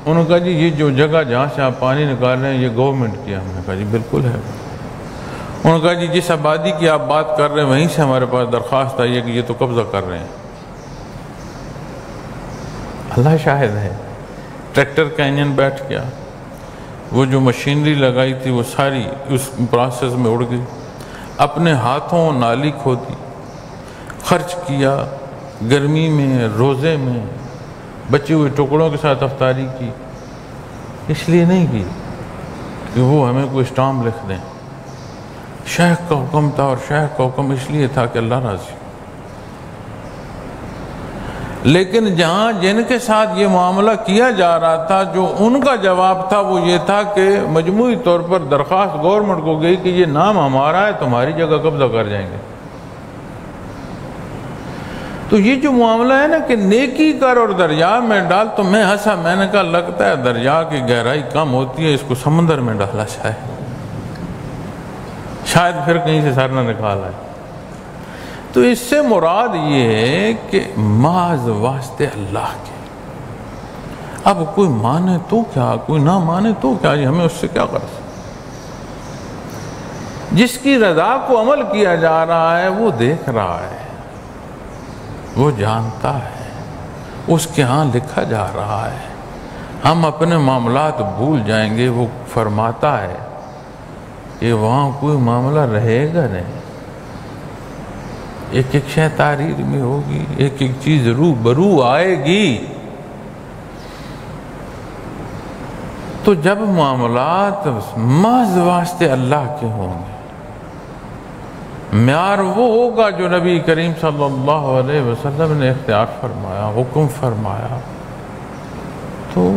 انہوں نے کہا جی یہ جو جگہ جہاں سے آپ پانی نکال رہے ہیں یہ گورنمنٹ کی ہے۔ ہم نے کہا جی بالکل ہے۔ انہوں نے کہا جی جس آبادی کی آپ بات کر رہے ہیں وہیں سے ہمارے پاس درخواست آئی ہے کہ یہ تو قبضہ کر رہے ہیں۔ اللہ شاہد ہے، ٹریکٹر کا انجن بیٹھ گیا، وہ جو مشینری لگائی تھی وہ ساری اس پروسیس میں اڑ گئی، اپنے ہاتھوں نالی کھودی، خرچ کیا، گرمی میں روزے میں بچے ہوئے ٹکڑوں کے ساتھ افطاری کی، اس لیے نہیں کی کہ وہ ہمیں کوئی اسٹامپ لکھ دیں۔ شیخ کا حکم تھا، اور شیخ کا حکم اس لیے تھا کہ اللہ راضی۔ لیکن جہاں جن کے ساتھ یہ معاملہ کیا جا رہا تھا، جو ان کا جواب تھا وہ یہ تھا کہ مجموعی طور پر درخواست گورنمنٹ کو گئی کہ یہ نام ہمارا ہے، تمہاری جگہ قبضہ کر جائیں گے۔ تو یہ جو معاملہ ہے نا کہ نیکی کر اور دریا میں ڈال، تو میں ہنسا، میں نے کہا لگتا ہے دریا کی گہرائی کم ہوتی ہے، اس کو سمندر میں ڈالا شاید پھر کہیں سے سر نہ نکال آئے۔ تو اس سے مراد یہ ہے کہ محض واسطے اللہ کے، اب کوئی مانے تو کیا، کوئی نہ مانے تو کیا، ہمیں اس سے کیا غرض؟ جس کی رضا کو عمل کیا جا رہا ہے وہ دیکھ رہا ہے، وہ جانتا ہے، اس کے ہاں لکھا جا رہا ہے۔ ہم اپنے معاملات بھول جائیں گے، وہ فرماتا ہے کہ وہاں کوئی معاملہ رہے گا نہیں، ایک ایک شے تحریر میں ہوگی، ایک ایک چیز روبرو آئے گی۔ تو جب معاملات محض واسطے اللہ کے ہوں گے، معیار وہ ہوگا جو نبی کریم صلی اللہ علیہ وسلم نے اختیار فرمایا، حکم فرمایا، تو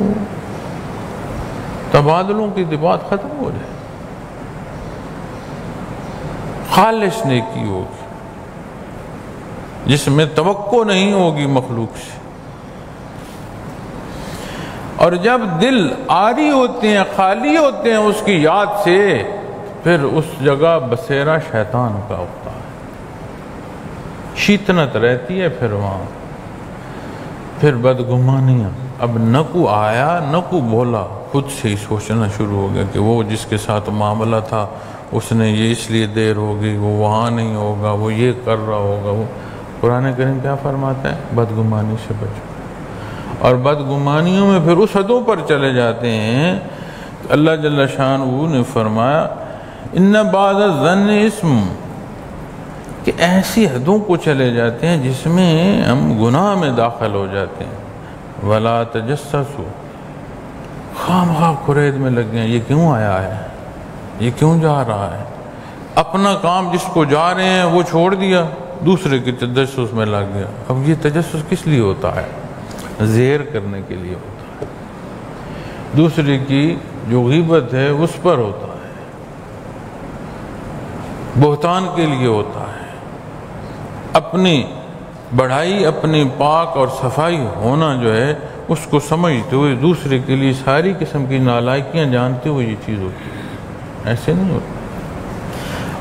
تبادلوں کی بات ختم ہو جائے، خالص نیکی ہوگی جس میں توقع نہیں ہوگی مخلوق سے۔ اور جب دل عاری ہوتے ہیں، خالی ہوتے ہیں اس کی یاد سے، پھر اس جگہ بسیرا شیطان کا ہوتا ہے، شیطنت رہتی ہے پھر وہاں، پھر بدگمانیاں۔ اب نہ کو آیا نہ کو بولا، خود سے ہی سوچنا شروع ہو گیا کہ وہ جس کے ساتھ معاملہ تھا اس نے یہ اس لیے دیر ہوگی، وہ وہاں نہیں ہوگا، وہ یہ کر رہا ہوگا۔ وہ قرآن کریم کیا فرماتا ہے؟ بدگمانی سے بچو۔ اور بدگمانیوں میں پھر اس حدوں پر چلے جاتے ہیں، اللہ جل شانہ نے فرمایا ان بعض الظن اسم، کہ ایسی حدوں کو چلے جاتے ہیں جس میں ہم گناہ میں داخل ہو جاتے ہیں۔ ولا تجسسوا، خواہ قرید میں لگ گئے، یہ کیوں آیا ہے، یہ کیوں جا رہا ہے، اپنا کام جس کو جا رہے ہیں وہ چھوڑ دیا، دوسرے کے تجسس میں لگ گیا۔ اب یہ تجسس کس لیے ہوتا ہے؟ زیر کرنے کے لیے ہوتا ہے، دوسرے کی جو غیبت ہے اس پر ہوتا ہے، بہتان کے لیے ہوتا ہے، اپنی بڑھائی، اپنی پاک اور صفائی ہونا جو ہے اس کو سمجھتے ہوئے دوسرے کے لیے ساری قسم کی نالائکیاں جانتے ہوئے یہ چیز ہوتی ہے، ایسے نہیں ہوتا۔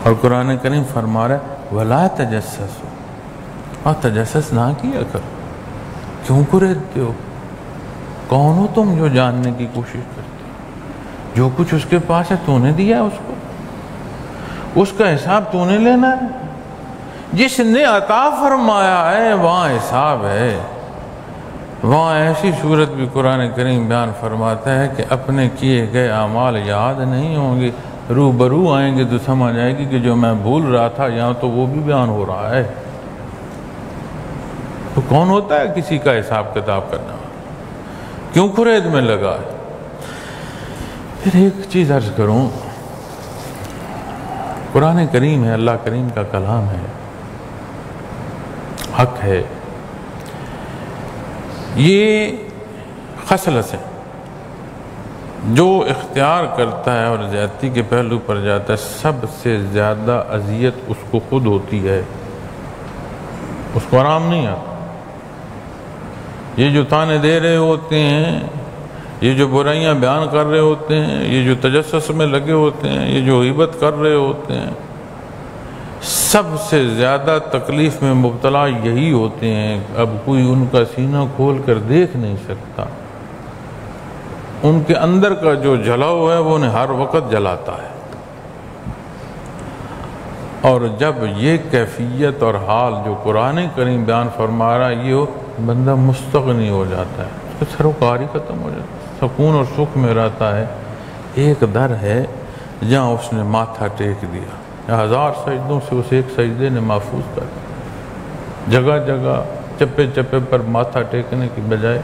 اور قرآن کریم فرما رہا ہے وَلَا تَجَسَّسُوا، اور تجسس نہ کیا کرو، کیوں قریدتے ہو؟ کون ہو تم جو جاننے کی کوشش کرتے ہو؟ جو کچھ اس کے پاس ہے تو نے دیا ہے اس کو، اس کا حساب تو نے لینا ہے، جس نے عطا فرمایا ہے وہاں حساب ہے۔ وہاں ایسی صورت بھی قرآن کریم بیان فرماتا ہے کہ اپنے کیے گئے اعمال یاد نہیں ہوں گے، روبرو آئیں گے تو سمجھ آئے گی کہ جو میں بھول رہا تھا یہاں تو وہ بھی بیان ہو رہا ہے۔ تو کون ہوتا ہے کسی کا حساب کتاب کرنا؟ کیوں قرید میں لگا ہے؟ پھر ایک چیز عرض کروں، قرآن کریم ہے، اللہ کریم کا کلام ہے، حق ہے، یہ خصلت ہے، جو اختیار کرتا ہے اور زیادتی کے پہلو پر جاتا ہے سب سے زیادہ اذیت اس کو خود ہوتی ہے، اس کو آرام نہیں آتا۔ یہ جو تانے دے رہے ہوتے ہیں، یہ جو برائیاں بیان کر رہے ہوتے ہیں، یہ جو تجسس میں لگے ہوتے ہیں، یہ جو غیبت کر رہے ہوتے ہیں، سب سے زیادہ تکلیف میں مبتلا یہی ہوتے ہیں. اب کوئی ان کا سینہ کھول کر دیکھ نہیں سکتا. ان کے اندر کا جو جلاؤ ہے وہ انہیں ہر وقت جلاتا ہے. اور جب یہ کیفیت اور حال جو قرآن کریم بیان فرما رہا ہے، یہ بندہ مستغنی ہو جاتا ہے، اس کا سروکاری ختم ہو جاتا ہے، سکون اور سکھ میں رہتا ہے. ایک در ہے جہاں اس نے ماتھا ٹیک دیا، 1000 سجدوں سے اس ایک سجدے نے محفوظ کر دیا. جگہ جگہ چپے چپے پر ماتھا ٹیکنے کی بجائے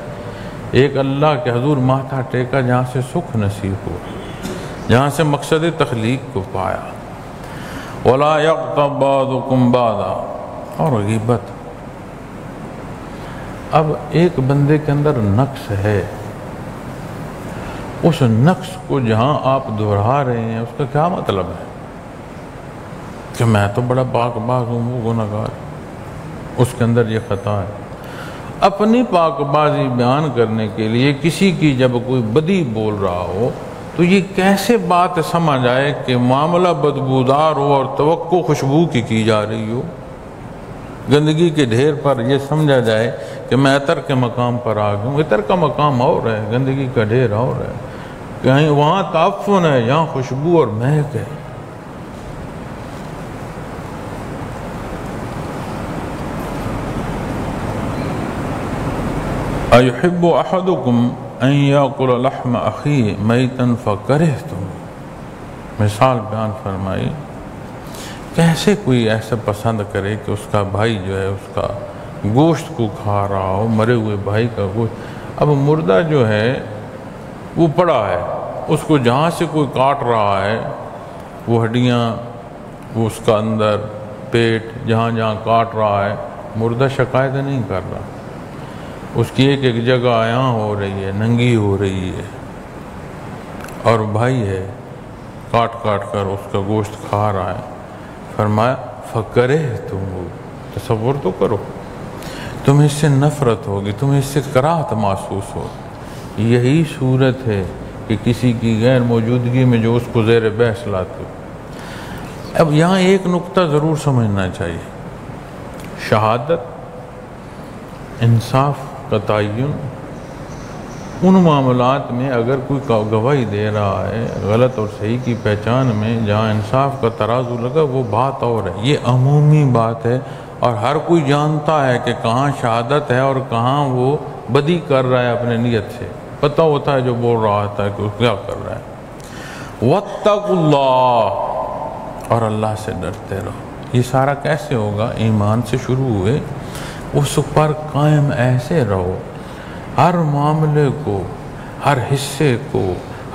ایک اللہ کے حضور ماتھا ٹیکا جہاں سے سکھ نصیب ہوا، جہاں سے مقصد تخلیق کو پایا. وَلَا يَغْتَبْ بَعْضُكُمْ بَعْضًا. اور غیبت، اب ایک بندے کے اندر نقص ہے، اس نقص کو جہاں آپ دہرا رہے ہیں اس کا کیا مطلب ہے کہ میں تو بڑا پاک باز ہوں، وہ گناہگار، اس کے اندر یہ خطا ہے. اپنی پاک بازی بیان کرنے کے لیے کسی کی جب کوئی بدی بول رہا ہو تو یہ کیسے بات سمجھ آئے کہ معاملہ بدبودار ہو اور توقع خوشبو کی جا رہی ہو. گندگی کے ڈھیر پر یہ سمجھا جائے کہ میں عطر کے مقام پر آ گیا ہوں. عطر کا مقام اور ہے، گندگی کا ڈھیر اور ہے. کہیں وہاں تعفن ہے، یہاں خوشبو اور مہک ہے. اَيُحِبُّ أَحَدُكُمْ أَن يَأْكُلَ لَحْمَ أَخِيهِ مَيْتًا فَكَرِهْتُمْ. مثال بیان فرمائی، کیسے کوئی ایسا پسند کرے کہ اس کا بھائی جو ہے اس کا گوشت کو کھا رہا ہو، مرے ہوئے بھائی کا گوشت. اب مردہ جو ہے وہ پڑا ہے، اس کو جہاں سے کوئی کاٹ رہا ہے وہ ہڈیاں، وہ اس کا اندر پیٹ جہاں جہاں کاٹ رہا ہے، مردہ شکایت نہیں کر رہا. اس کی ایک ایک جگہ یہاں ہو رہی ہے، ننگی ہو رہی ہے، اور بھائی ہے کاٹ کاٹ کر اس کا گوشت کھا رہا ہے. فرمایا فَكَرِهْتُمْ. تصور تو کرو، تمہیں اس سے نفرت ہوگی، تمہیں اس سے کراہت محسوس ہو. یہی صورت ہے کہ کسی کی غیر موجودگی میں جو اس کو زیر بحث لاتے ہو. اب یہاں ایک نقطہ ضرور سمجھنا چاہیے، شہادت، انصاف کا تعین ان معاملات میں اگر کوئی گواہی دے رہا ہے غلط اور صحیح کی پہچان میں، جہاں انصاف کا ترازو لگا وہ بات اور ہے. یہ عمومی بات ہے اور ہر کوئی جانتا ہے کہ کہاں شہادت ہے اور کہاں وہ بدی کر رہا ہے. اپنے نیت سے پتہ ہوتا ہے جو بول رہا تھا کہ وہ کیا کر رہا ہے. وَاتَّقُوا اللَّهَ. اور اللہ سے ڈرتے رہو. یہ سارا کیسے ہوگا؟ ایمان سے شروع ہوئے، اس پر قائم ایسے رہو، ہر معاملے کو، ہر حصے کو،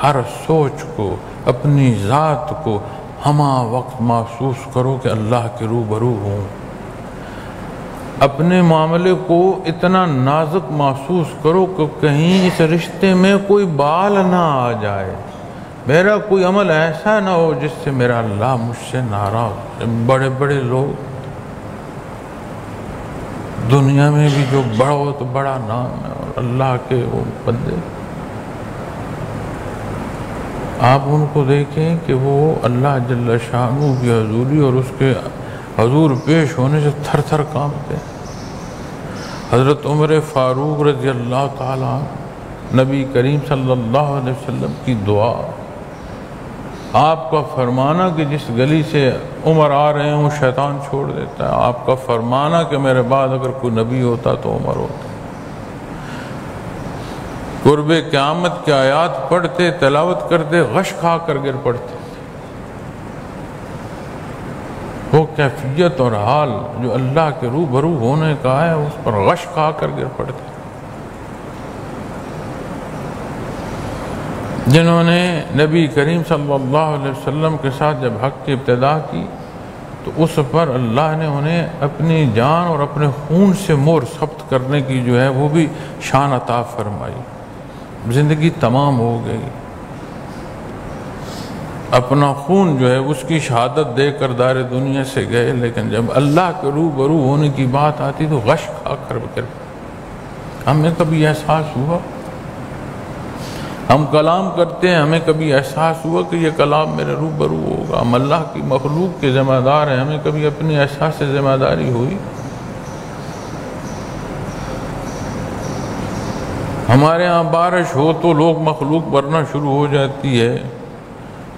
ہر سوچ کو، اپنی ذات کو ہمہ وقت محسوس کرو کہ اللہ کے روبرو ہوں. اپنے معاملے کو اتنا نازک محسوس کرو کہ کہیں اس رشتے میں کوئی بال نہ آ جائے، میرا کوئی عمل ایسا نہ ہو جس سے میرا اللہ مجھ سے ناراض. بڑے بڑے لوگ دنیا میں بھی جو بڑا ہو تو بڑا نام ہے، اور اللہ کے وہ بندے آپ ان کو دیکھیں کہ وہ اللہ جل شانہ کی حضوری اور اس کے حضور پیش ہونے سے تھر تھر کانپتے. حضرت عمر فاروق رضی اللہ تعالیٰ، نبی کریم صلی اللہ علیہ وسلم کی دعا، آپ کا فرمانا کہ جس گلی سے عمر آ رہے ہوں شیطان چھوڑ دیتا ہے، آپ کا فرمانا کہ میرے بعد اگر کوئی نبی ہوتا تو عمر ہوتا. قرب قیامت کی آیات پڑھتے، تلاوت کرتے، غش کھا کر گر پڑتے. وہ کیفیت اور حال جو اللہ کے روبرو ہونے کا ہے اس پر غش کھا کر گر پڑتے. جنہوں نے نبی کریم صلی اللہ علیہ وسلم کے ساتھ جب حق کی ابتدا کی تو اس پر اللہ نے انہیں اپنی جان اور اپنے خون سے مہر ثبت کرنے کی جو ہے وہ بھی شان عطا فرمائی. زندگی تمام ہو گئی، اپنا خون جو ہے اس کی شہادت دے کر دار دنیا سے گئے، لیکن جب اللہ کے روبرو ہونے کی بات آتی تو غش کھا کر بکر. ہمیں کبھی احساس ہوا ہم کلام کرتے ہیں، ہمیں کبھی احساس ہوا کہ یہ کلام میرے روبرو ہوگا؟ ہم اللہ کی مخلوق کے ذمہ دار ہیں، ہمیں کبھی اپنی احساس سے ذمہ داری ہوئی؟ ہمارے ہاں بارش ہو تو لوگ مخلوق مرنا شروع ہو جاتی ہے،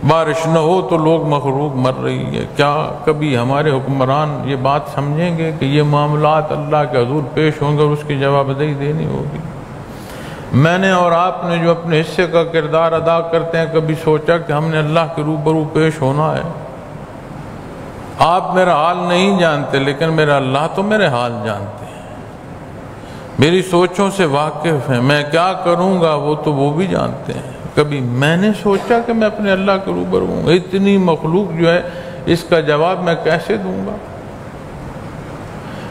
بارش نہ ہو تو لوگ مخلوق مر رہی ہے۔ کیا کبھی ہمارے حکمران یہ بات سمجھیں گے کہ یہ معاملات اللہ کے حضور پیش ہوں گے اور اس کی جواب دہی دینی ہوگی؟ میں نے اور آپ نے جو اپنے حصے کا کردار ادا کرتے ہیں، کبھی سوچا کہ ہم نے اللہ کے روبرو پیش ہونا ہے؟ آپ میرا حال نہیں جانتے، لیکن میرا اللہ تو میرے حال جانتے ہیں، میری سوچوں سے واقف ہیں، میں کیا کروں گا وہ تو وہ بھی جانتے ہیں۔ کبھی میں نے سوچا کہ میں اپنے اللہ کے روبرو ہوں؟ اتنی مخلوق جو ہے، اس کا جواب میں کیسے دوں گا؟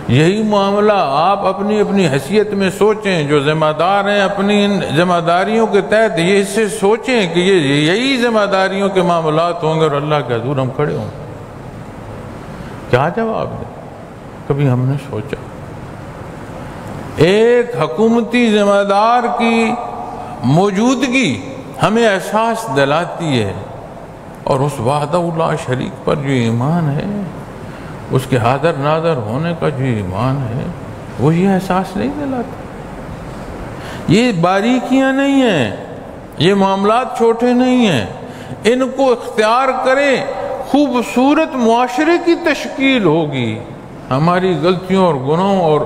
یہی معاملہ آپ اپنی اپنی حیثیت میں سوچیں، جو ذمہ دار ہیں اپنی ان ذمہ داریوں کے تحت یہ اس سے سوچیں کہ یہی ذمہ داریوں کے معاملات ہوں گے اور اللہ کے حضور ہم کھڑے ہوں گے، کیا جواب دیں؟ کبھی ہم نے سوچا؟ ایک حکومتی ذمہ دار کی موجودگی ہمیں احساس دلاتی ہے، اور اس وحدہ لا شریک پر جو ایمان ہے، اس کے حاضر ناظر ہونے کا جو ایمان ہے، وہ یہ احساس نہیں دلاتا۔ یہ باریکیاں نہیں ہیں، یہ معاملات چھوٹے نہیں ہیں، ان کو اختیار کریں، خوبصورت معاشرے کی تشکیل ہوگی۔ ہماری غلطیوں اور گناہوں اور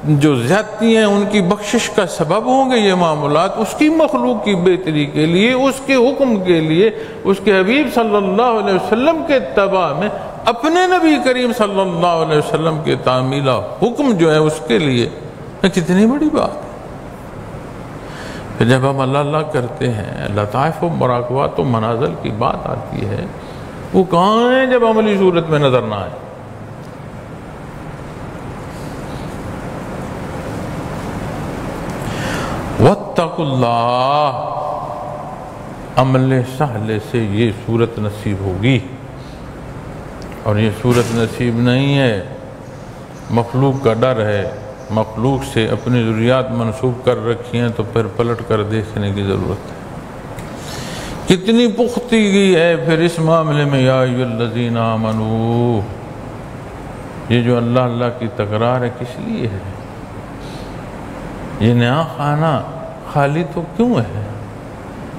جو زیادتی ہیں ان کی بخشش کا سبب ہوں گے یہ معاملات، اس کی مخلوق کی بہتری کے لیے، اس کے حکم کے لیے، اس کے حبیب صلی اللہ علیہ وسلم کے اتباع میں، اپنے نبی کریم صلی اللہ علیہ وسلم کے تعمیلہ حکم جو ہے اس کے لیے کتنی بڑی بات ہے۔ پھر جب ہم اللہ اللہ کرتے ہیں، لطائف و مراقبات و منازل کی بات آتی ہے، وہ کہاں ہیں جب عملی صورت میں نظر نہ آئے؟ وَاتَّقُوا اللَّهَ، عمل سہلے سے یہ صورت نصیب ہوگی، اور یہ صورت نصیب نہیں ہے، مخلوق کا ڈر ہے، مخلوق سے اپنی ضروریات منسوب کر رکھی ہیں، تو پھر پلٹ کر دیکھنے کی ضرورت ہے۔ کتنی پختگی ہے پھر اس معاملے میں، یا ایھا الذین آمنوا، یہ جو اللہ اللہ کی تکرار ہے کس لیے ہے؟ یہ نیا خانہ خالی تو کیوں ہے؟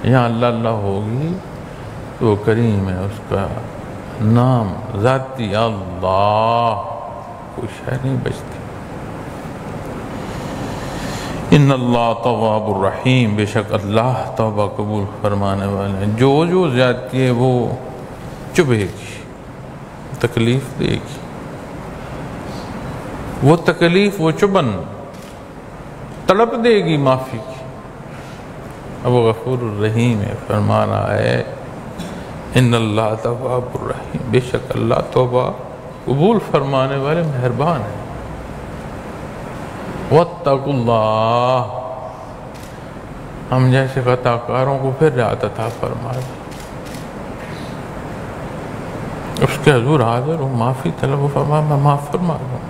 یہاں اللہ اللہ ہوگی تو کریم ہے، اس کا نام ذاتی اللہ، کوئی شے نہیں بچتی۔ ان اللہ تواب الرحیم، بے شک اللہ توبہ قبول فرمانے والے ہیں۔ جو زیادتی ہے وہ چبھے گی، تکلیف دے گی، وہ تکلیف، وہ چبن تڑپ دے گی معافی کی۔ اب وہ غفور الرحیم ہے، فرما رہا ہے ان اللہ تواب الرحیم، بے شک اللہ توبہ قبول فرمانے والے مہربان ہیں۔ واتقوا اللہ، ہم جیسے خطا کاروں کو پھر رعایت عطا فرمائے، اس کے حضور حاضر ہوں، معافی طلب و فرما، میں معاف فرما دوں۔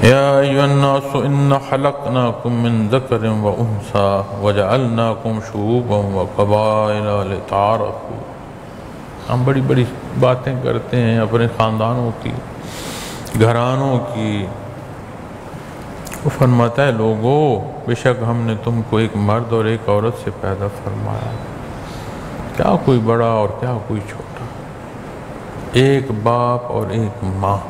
یا ایھا الناس انا خلقناکم من ذکر و انثی وجعلناکم شعوبا وقبائل لتعارفوا۔ ہم بڑی بڑی باتیں کرتے ہیں اپنے خاندانوں کی، گھرانوں کی۔ وہ فرماتا ہے لوگو، بے شک ہم نے تم کو ایک مرد اور ایک عورت سے پیدا فرمایا، کیا کوئی بڑا اور کیا کوئی چھوٹا، ایک باپ اور ایک ماں،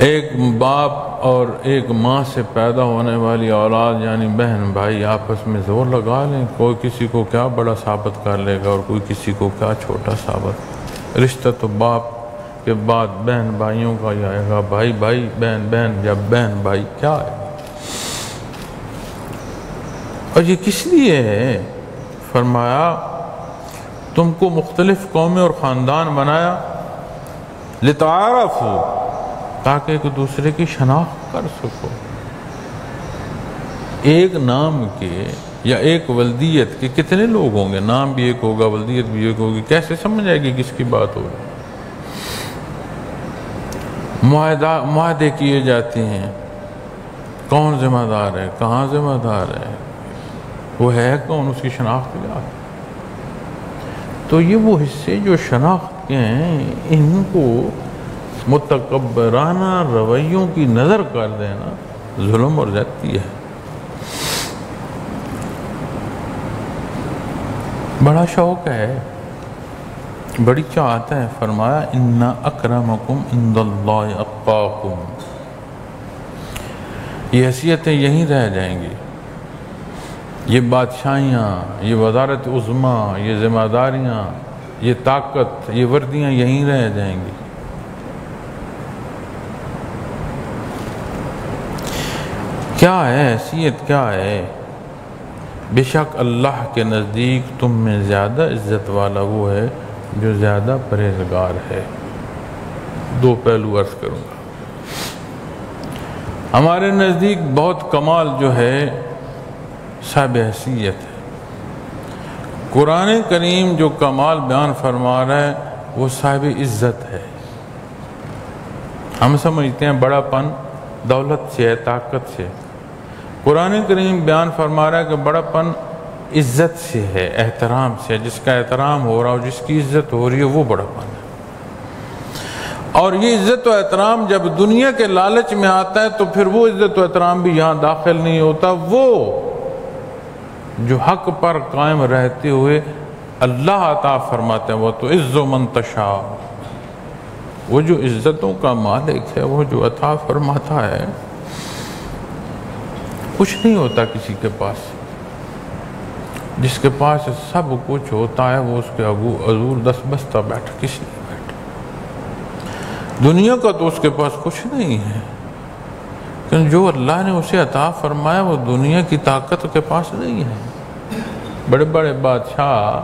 ایک باپ اور ایک ماں سے پیدا ہونے والی اولاد یعنی بہن بھائی آپس میں زور لگا لیں، کوئی کسی کو کیا بڑا ثابت کر لے گا اور کوئی کسی کو کیا چھوٹا ثابت۔ رشتہ تو باپ کے بعد بہن بھائیوں کا ہی آئے گا، بھائی بھائی، بہن بہن، یا بہن بھائی، کیا آئے گا؟ اور یہ کس لیے ہے؟ فرمایا تم کو مختلف قومیں اور خاندان بنایا، لتعارفوا، تاکہ ایک دوسرے کی شناخت کر سکو۔ ایک نام کے یا ایک ولدیت کے کتنے لوگ ہوں گے؟ نام بھی ایک ہوگا، ولدیت بھی ایک ہوگی، کیسے سمجھ آئے گی کس کی بات ہوگی؟ معاہدے کیے جاتے ہیں، کون ذمہ دار ہے، کہاں ذمہ دار ہے، وہ ہے کون، اس کی شناخت کیا ہے؟ تو یہ وہ حصے جو شناخت کے ہیں، ان کو متکبرانہ رویوں کی نظر کر دینا ظلم اور زیادتی ہے۔ بڑا شوق ہے، بڑی چاہت ہے، فرمایا ان اکرمکم عند اللہ اتقاکم۔ یہ حیثیتیں یہیں رہ جائیں گی، یہ بادشاہیاں، یہ وزارت عظمیٰ، یہ ذمہ داریاں، یہ طاقت، یہ وردیاں یہیں رہ جائیں گی۔ کیا ہے حیثیت، کیا ہے؟ بے شک اللہ کے نزدیک تم میں زیادہ عزت والا وہ ہے جو زیادہ پرہیزگار ہے۔ دو پہلو عرض کروں گا۔ ہمارے نزدیک بہت کمال جو ہے صاحب حیثیت ہے۔ قرآن کریم جو کمال بیان فرما رہا ہے وہ صاحب عزت ہے۔ ہم سمجھتے ہیں بڑا پن دولت سے ہے، طاقت سے۔ قرآن کریم بیان فرما رہا ہے کہ بڑا پن عزت سے ہے، احترام سے ہے۔ جس کا احترام ہو رہا ہو، جس کی عزت ہو رہی ہے، وہ بڑا پن ہے۔ اور یہ عزت و احترام جب دنیا کے لالچ میں آتا ہے تو پھر وہ عزت و احترام بھی یہاں داخل نہیں ہوتا۔ وہ جو حق پر قائم رہتے ہوئے اللہ عطا فرماتے ہیں، وہ تو عز من تشاء، وہ جو عزتوں کا مالک ہے، وہ جو عطا فرماتا ہے، کچھ نہیں ہوتا کسی کے پاس۔ جس کے پاس سب کچھ ہوتا ہے وہ اس کے حضور دست بستہ بیٹھا، کسی نہیں بیٹھا۔ دنیا کا تو اس کے پاس کچھ نہیں ہے، لیکن جو اللہ نے اسے عطا فرمایا وہ دنیا کی طاقت کے پاس نہیں ہے۔ بڑے بڑے بادشاہ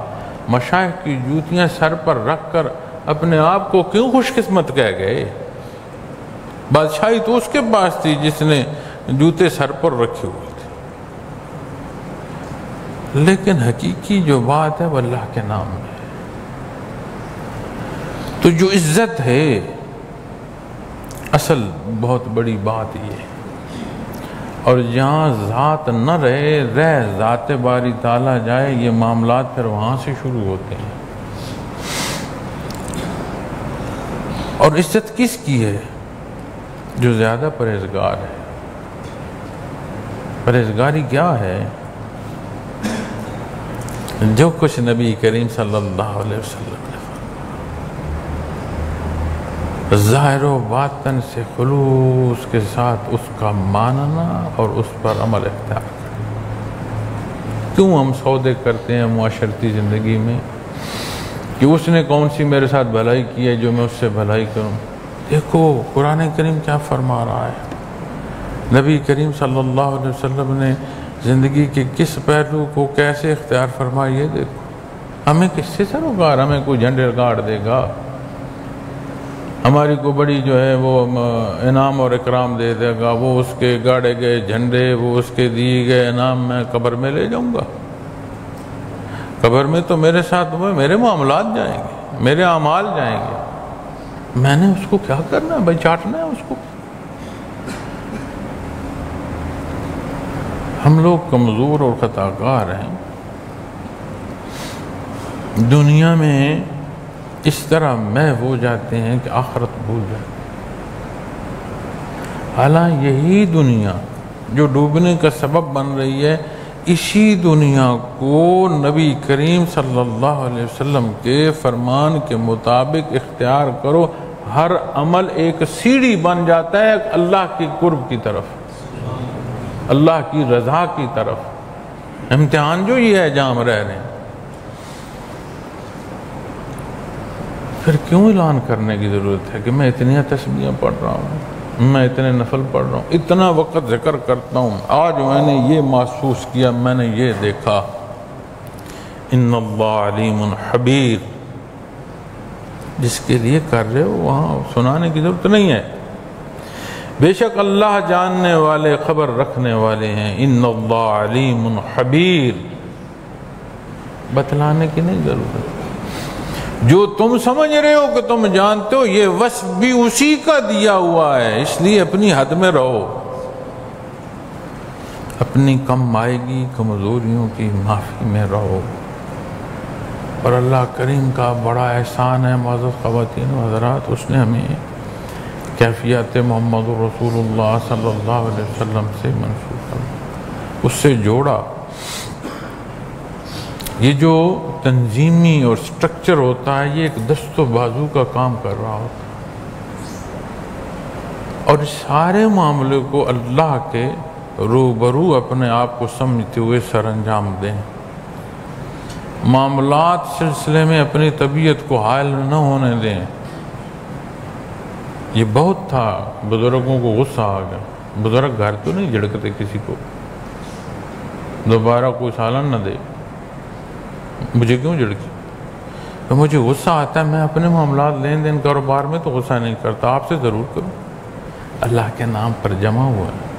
مشائخ کی جوتیاں سر پر رکھ کر اپنے آپ کو کیوں خوش قسمت کہہ گئے؟ بادشاہی تو اس کے پاس تھی جس نے جوتے سر پر رکھے ہوئے تھے، لیکن حقیقی جو بات ہے وہ اللہ کے نام میں ہے۔ تو جو عزت ہے، اصل بہت بڑی بات یہ ہے۔ اور جہاں ذات نہ رہ ذات باری تعالیٰ جائے، یہ معاملات پھر وہاں سے شروع ہوتے ہیں۔ اور عزت کس کی ہے؟ جو زیادہ پرہیزگار ہے۔ پرہیزگاری کیا ہے؟ جو کچھ نبی کریم صلی اللہ علیہ وسلم نے ظاہر و باطن سے خلوص کے ساتھ اس کا ماننا اور اس پر عمل اختیار کرنا۔ کیوں ہم سودے کرتے ہیں معاشرتی زندگی میں کہ اس نے کون سی میرے ساتھ بھلائی کی ہے جو میں اس سے بھلائی کروں؟ دیکھو قرآن کریم کیا فرما رہا ہے۔ نبی کریم صلی اللہ علیہ وسلم نے زندگی کے کس پہلو کو کیسے اختیار فرمایا، یہ دیکھو۔ ہمیں کس سے سروکار؟ ہمیں کوئی جھنڈے گاڑ دے گا، ہماری کو بڑی جو ہے وہ انعام اور اکرام دے دے گا، وہ اس کے گاڑے گئے جھنڈے، وہ اس کے دیے گئے انعام میں قبر میں لے جاؤں گا؟ قبر میں تو میرے ساتھ میرے معاملات جائیں گے، میرے اعمال جائیں گے۔ میں نے اس کو کیا کرنا ہے بھائی؟ چاٹنا ہے اس کو۔ ہم لوگ کمزور اور خطاکار ہیں، دنیا میں اس طرح محو ہو جاتے ہیں کہ آخرت بھول جاتے ہیں۔ حالانکہ یہی دنیا جو ڈوبنے کا سبب بن رہی ہے، اسی دنیا کو نبی کریم صلی اللہ علیہ وسلم کے فرمان کے مطابق اختیار کرو، ہر عمل ایک سیڑھی بن جاتا ہے اللہ کی قرب کی طرف، اللہ کی رضا کی طرف۔ امتحان جو یہ ہے جہاں ہم رہ رہے ہیں، پھر کیوں اعلان کرنے کی ضرورت ہے کہ میں اتنی تسبیحیں پڑھ رہا ہوں، میں اتنے نفل پڑھ رہا ہوں، اتنا وقت ذکر کرتا ہوں، آج میں نے یہ محسوس کیا، میں نے یہ دیکھا۔ ان اللہ علیم خبیر، جس کے لیے کر رہے ہو وہاں سنانے کی ضرورت نہیں ہے۔ بے شک اللہ جاننے والے، خبر رکھنے والے ہیں۔ ان اللہ علیم خبیر، بتلانے کی نہیں ضرورت۔ جو تم سمجھ رہے ہو کہ تم جانتے ہو، یہ وصف بھی اسی کا دیا ہوا ہے، اس لیے اپنی حد میں رہو۔ اپنی کم آئیگی کمزوریوں کی معافی میں رہو۔ اور اللہ کریم کا بڑا احسان ہے معزز خواتین و حضرات، اس نے ہمیں کیفیت محمد رسول اللہ صلی اللہ علیہ وسلم سے منسوب کر اس سے جوڑا۔ یہ جو تنظیمی اور سٹرکچر ہوتا ہے یہ ایک دست و بازو کا کام کر رہا ہوتا ہے، اور سارے معاملے کو اللہ کے روبرو اپنے آپ کو سمجھتے ہوئے سر انجام دیں۔ معاملات سلسلے میں اپنی طبیعت کو حائل نہ ہونے دیں۔ یہ بہت تھا، بزرگوں کو غصہ آ گیا، بزرگ گھر تو نہیں جھڑکتے کسی کو، دوبارہ کوئی سالن نہ دے، مجھے کیوں جھڑکی؟ تو مجھے غصہ آتا ہے، میں اپنے معاملات لین دین کاروبار میں تو غصہ نہیں کرتا، آپ سے ضرور کروں، اللہ کے نام پر جمع ہوا ہے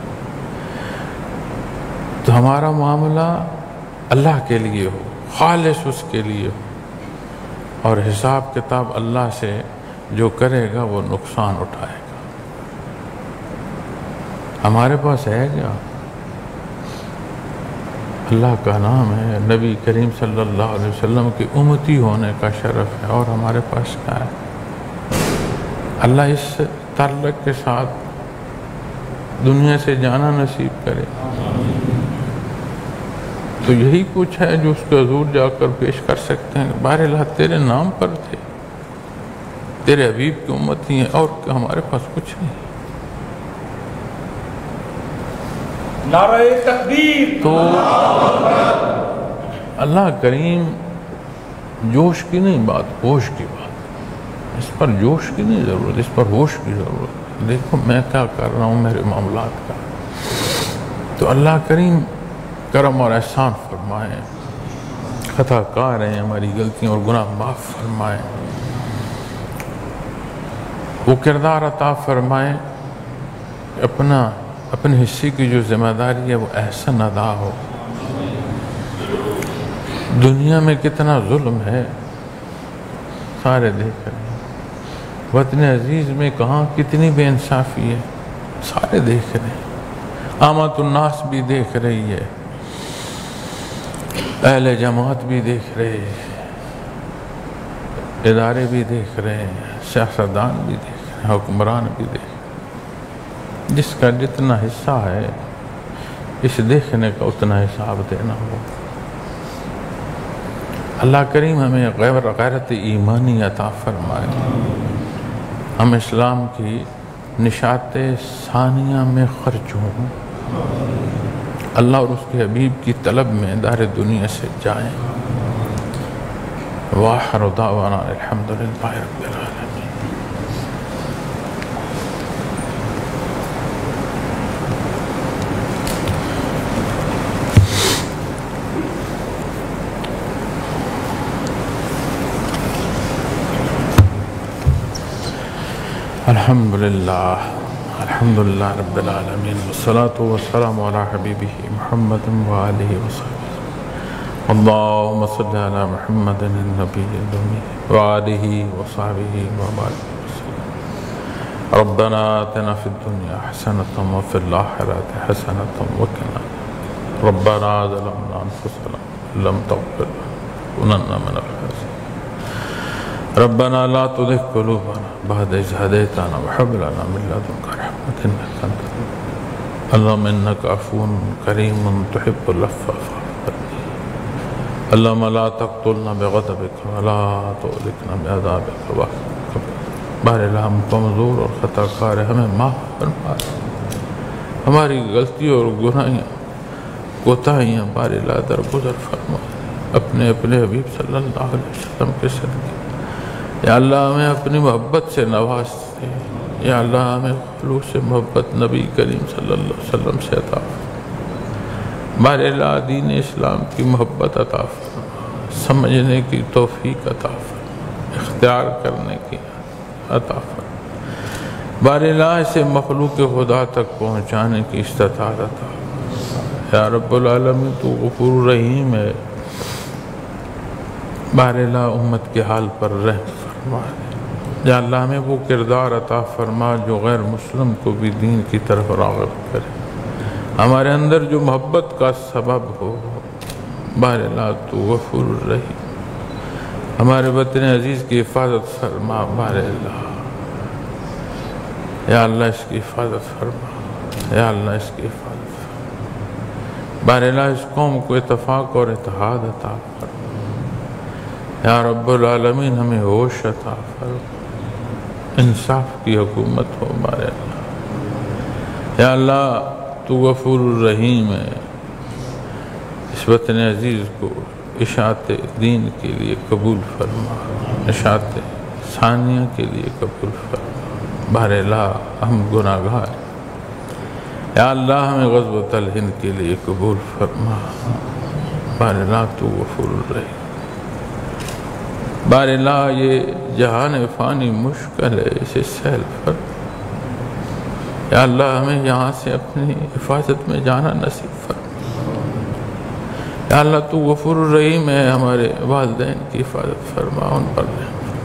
تو ہمارا معاملہ اللہ کے لیے ہو، خالص اس کے لیے ہو، اور حساب کتاب اللہ سے جو کرے گا وہ نقصان اٹھائے گا۔ ہمارے پاس ہے کیا؟ اللہ کا نام ہے، نبی کریم صلی اللہ علیہ وسلم کی امتی ہونے کا شرف ہے، اور ہمارے پاس کیا ہے؟ اللہ اس تعلق کے ساتھ دنیا سے جانا نصیب کرے۔ تو یہی کچھ ہے جو اس کے حضور جا کر پیش کر سکتے ہیں، بہرحال تیرے نام پر تھے، تیرے حبیب کی امتی ہیں، اور ہمارے پاس کچھ نہیں۔ نعرہ تکبیر۔ تو اللہ کریم جوش کی نہیں بات، ہوش کی بات، اس پر جوش کی نہیں ضرورت، اس پر ہوش کی ضرورت۔ دیکھو میں کیا کر رہا ہوں میرے معاملات کا۔ تو اللہ کریم کرم اور احسان فرمائیں، خطا کار ہیں، ہماری غلطیوں اور گناہ معاف فرمائیں، وہ کردار عطا فرمائیں، اپنے حصے کی جو ذمہ داری ہے وہ احسن ادا ہو۔ دنیا میں کتنا ظلم ہے سارے دیکھ رہے ہیں، وطن عزیز میں کہاں کتنی بے انصافی ہے سارے دیکھ رہے ہیں، عامت الناس بھی دیکھ رہی ہے، اہل جماعت بھی دیکھ رہے ہیں، ادارے بھی دیکھ رہے ہیں، سیاستدان بھی دیکھ رہے ہیں، حکمران بھی دیکھ رہے ہیں۔ جس کا جتنا حصہ ہے اس دیکھنے کا اتنا حساب دینا ہو۔ اللہ کریم ہمیں غیرت ایمانی عطا فرمائے، ہم اسلام کی نشاط ثانیہ میں خرچ ہوں، اللہ اور اس کے حبیب کی طلب میں دار دنیا سے جائیں۔ وآخر دعوانا الحمدللہ رب العالمین۔ الحمدللہ رب العالمین، والصلاة والسلام علی حبیبہ محمد وآلہ وصحبہ، اللہم صلی علی محمد النبی الأمی وآلہ وصحبہ وبارک وسلم۔ ربنا آتنا فی الدنیا حسنۃ وفی الآخرۃ حسنۃ وقنا، ربنا ظلمنا انفسنا لم تغفر لنا لنکونن من الخاسرین، ربنا لا تزغ قلوبنا بعد إذ هديتنا وهب لنا من لدنك رحمة إنك أنت الوهاب، اللهم إنك عفو كريم تحب العفو فاعف عني، اللهم لا تقتلنا بغضبك ولا تهلكنا بعذابك، بہرحال ہم کمزور اور خطا کار ہیں، ہمیں معاف فرما، ہماری غلطی اور گناہیاں کوتاہیاں بہرحال درگزر فرما، اپنے حبیب صلی اللہ علیہ وسلم کے صدقے یا اللہ ہمیں اپنی محبت سے نواز دے، یا اللہ ہمیں خلوص محبت نبی کریم صلی اللہ علیہ وسلم سے عطا فرما، بہرحال دین اسلام کی محبت عطا فرما، سمجھنے کی توفیق عطا فرما، اختیار کرنے کی عطا فرما، بہرحال اسے مخلوق خدا تک پہنچانے کی استطاعت عطا فرما۔ یا رب العالمین تو غفور رحیم ہے، بہرحال امت کے حال پر رحم فرما، یا اللہ ہمیں وہ کردار عطا فرما جو غیر مسلم کو بھی دین کی طرف راغب کرے، ہمارے اندر جو محبت کا سبب ہو، بہر اللہ تو غفور الرحیم، ہمارے وطن عزیز کی حفاظت فرما بہر اللہ، یا اللہ اس کی حفاظت فرما، یا اللہ اس کی حفاظت فرما، بہر اللہ اس قوم کو اتفاق اور اتحاد عطا فرما، یا رب العالمین ہمیں ہوش عطا فرما، انصاف کی حکومت ہو بہر اللہ، یا اللہ تو غفور الرحیم ہے، اس وطن عزیز کو اشاعت دین کے لیے قبول فرما، اشاعت ثانیہ کے لیے قبول فرما، بہر اللہ ہم گناہگار ہیں، یا اللہ ہمیں غزوۃ الہند کے لیے قبول فرما، بہر اللہ تو غفور الرحیم، بہر اللہ یہ جہان فانی مشکل ہے، اسے سہل فرما، یا اللہ ہمیں یہاں سے اپنی حفاظت میں جانا نصیب فرما، یا اللہ تو غفور الرحیم ہے، ہمارے والدین کی حفاظت فرما، ان پر رحم فرما،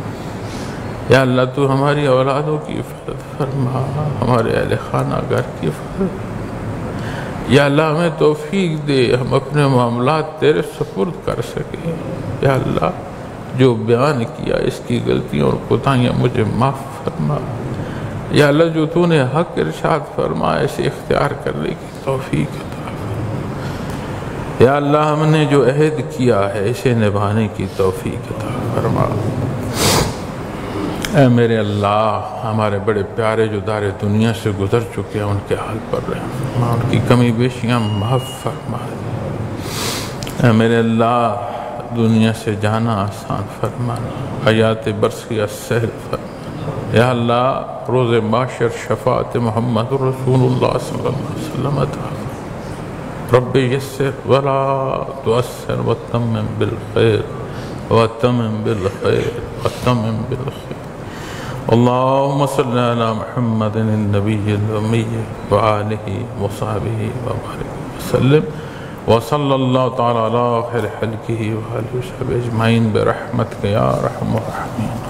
یا اللہ تو ہماری اولادوں کی حفاظت فرما، ہمارے اہل خانہ گھر کی حفاظت فرما، یا اللہ ہمیں توفیق دے ہم اپنے معاملات تیرے سپرد کر سکیں، یا اللہ جو بیان کیا اس کی غلطیاں اور کوتاہیاں مجھے معاف فرما، یا اللہ جو تو نے حق ارشاد فرمایا اسے اختیار کرنے کی توفیق عطا فرما، یا اللہ ہم نے جو عہد کیا ہے اسے نبھانے کی توفیق عطا فرما، اے میرے اللہ ہمارے بڑے پیارے جو دار دنیا سے گزر چکے ہیں ان کے حال پر رحم فرما، ان کی کمی بیشیاں معاف فرما، اے میرے اللہ دنیا سے جانا آسان فرمانا، حیات برزخیہ سہل فرما، یا اللہ روز معاشر شفاعت محمد رسول اللہ صلی اللہ علیہ وسلم عطا فرما، رب یسر ولا تعسر وتمم بالخیر وتمم بالخیر وتمم بالخیر، اللہم صلی علی محمد النبی الامی وآلہ وصحبہ وبارک وسلم، وصلی اللہ تعالی علی خیر خلقہ وآلہ وصحبہ اجمعین برحمتک یا ارحم الراحمین۔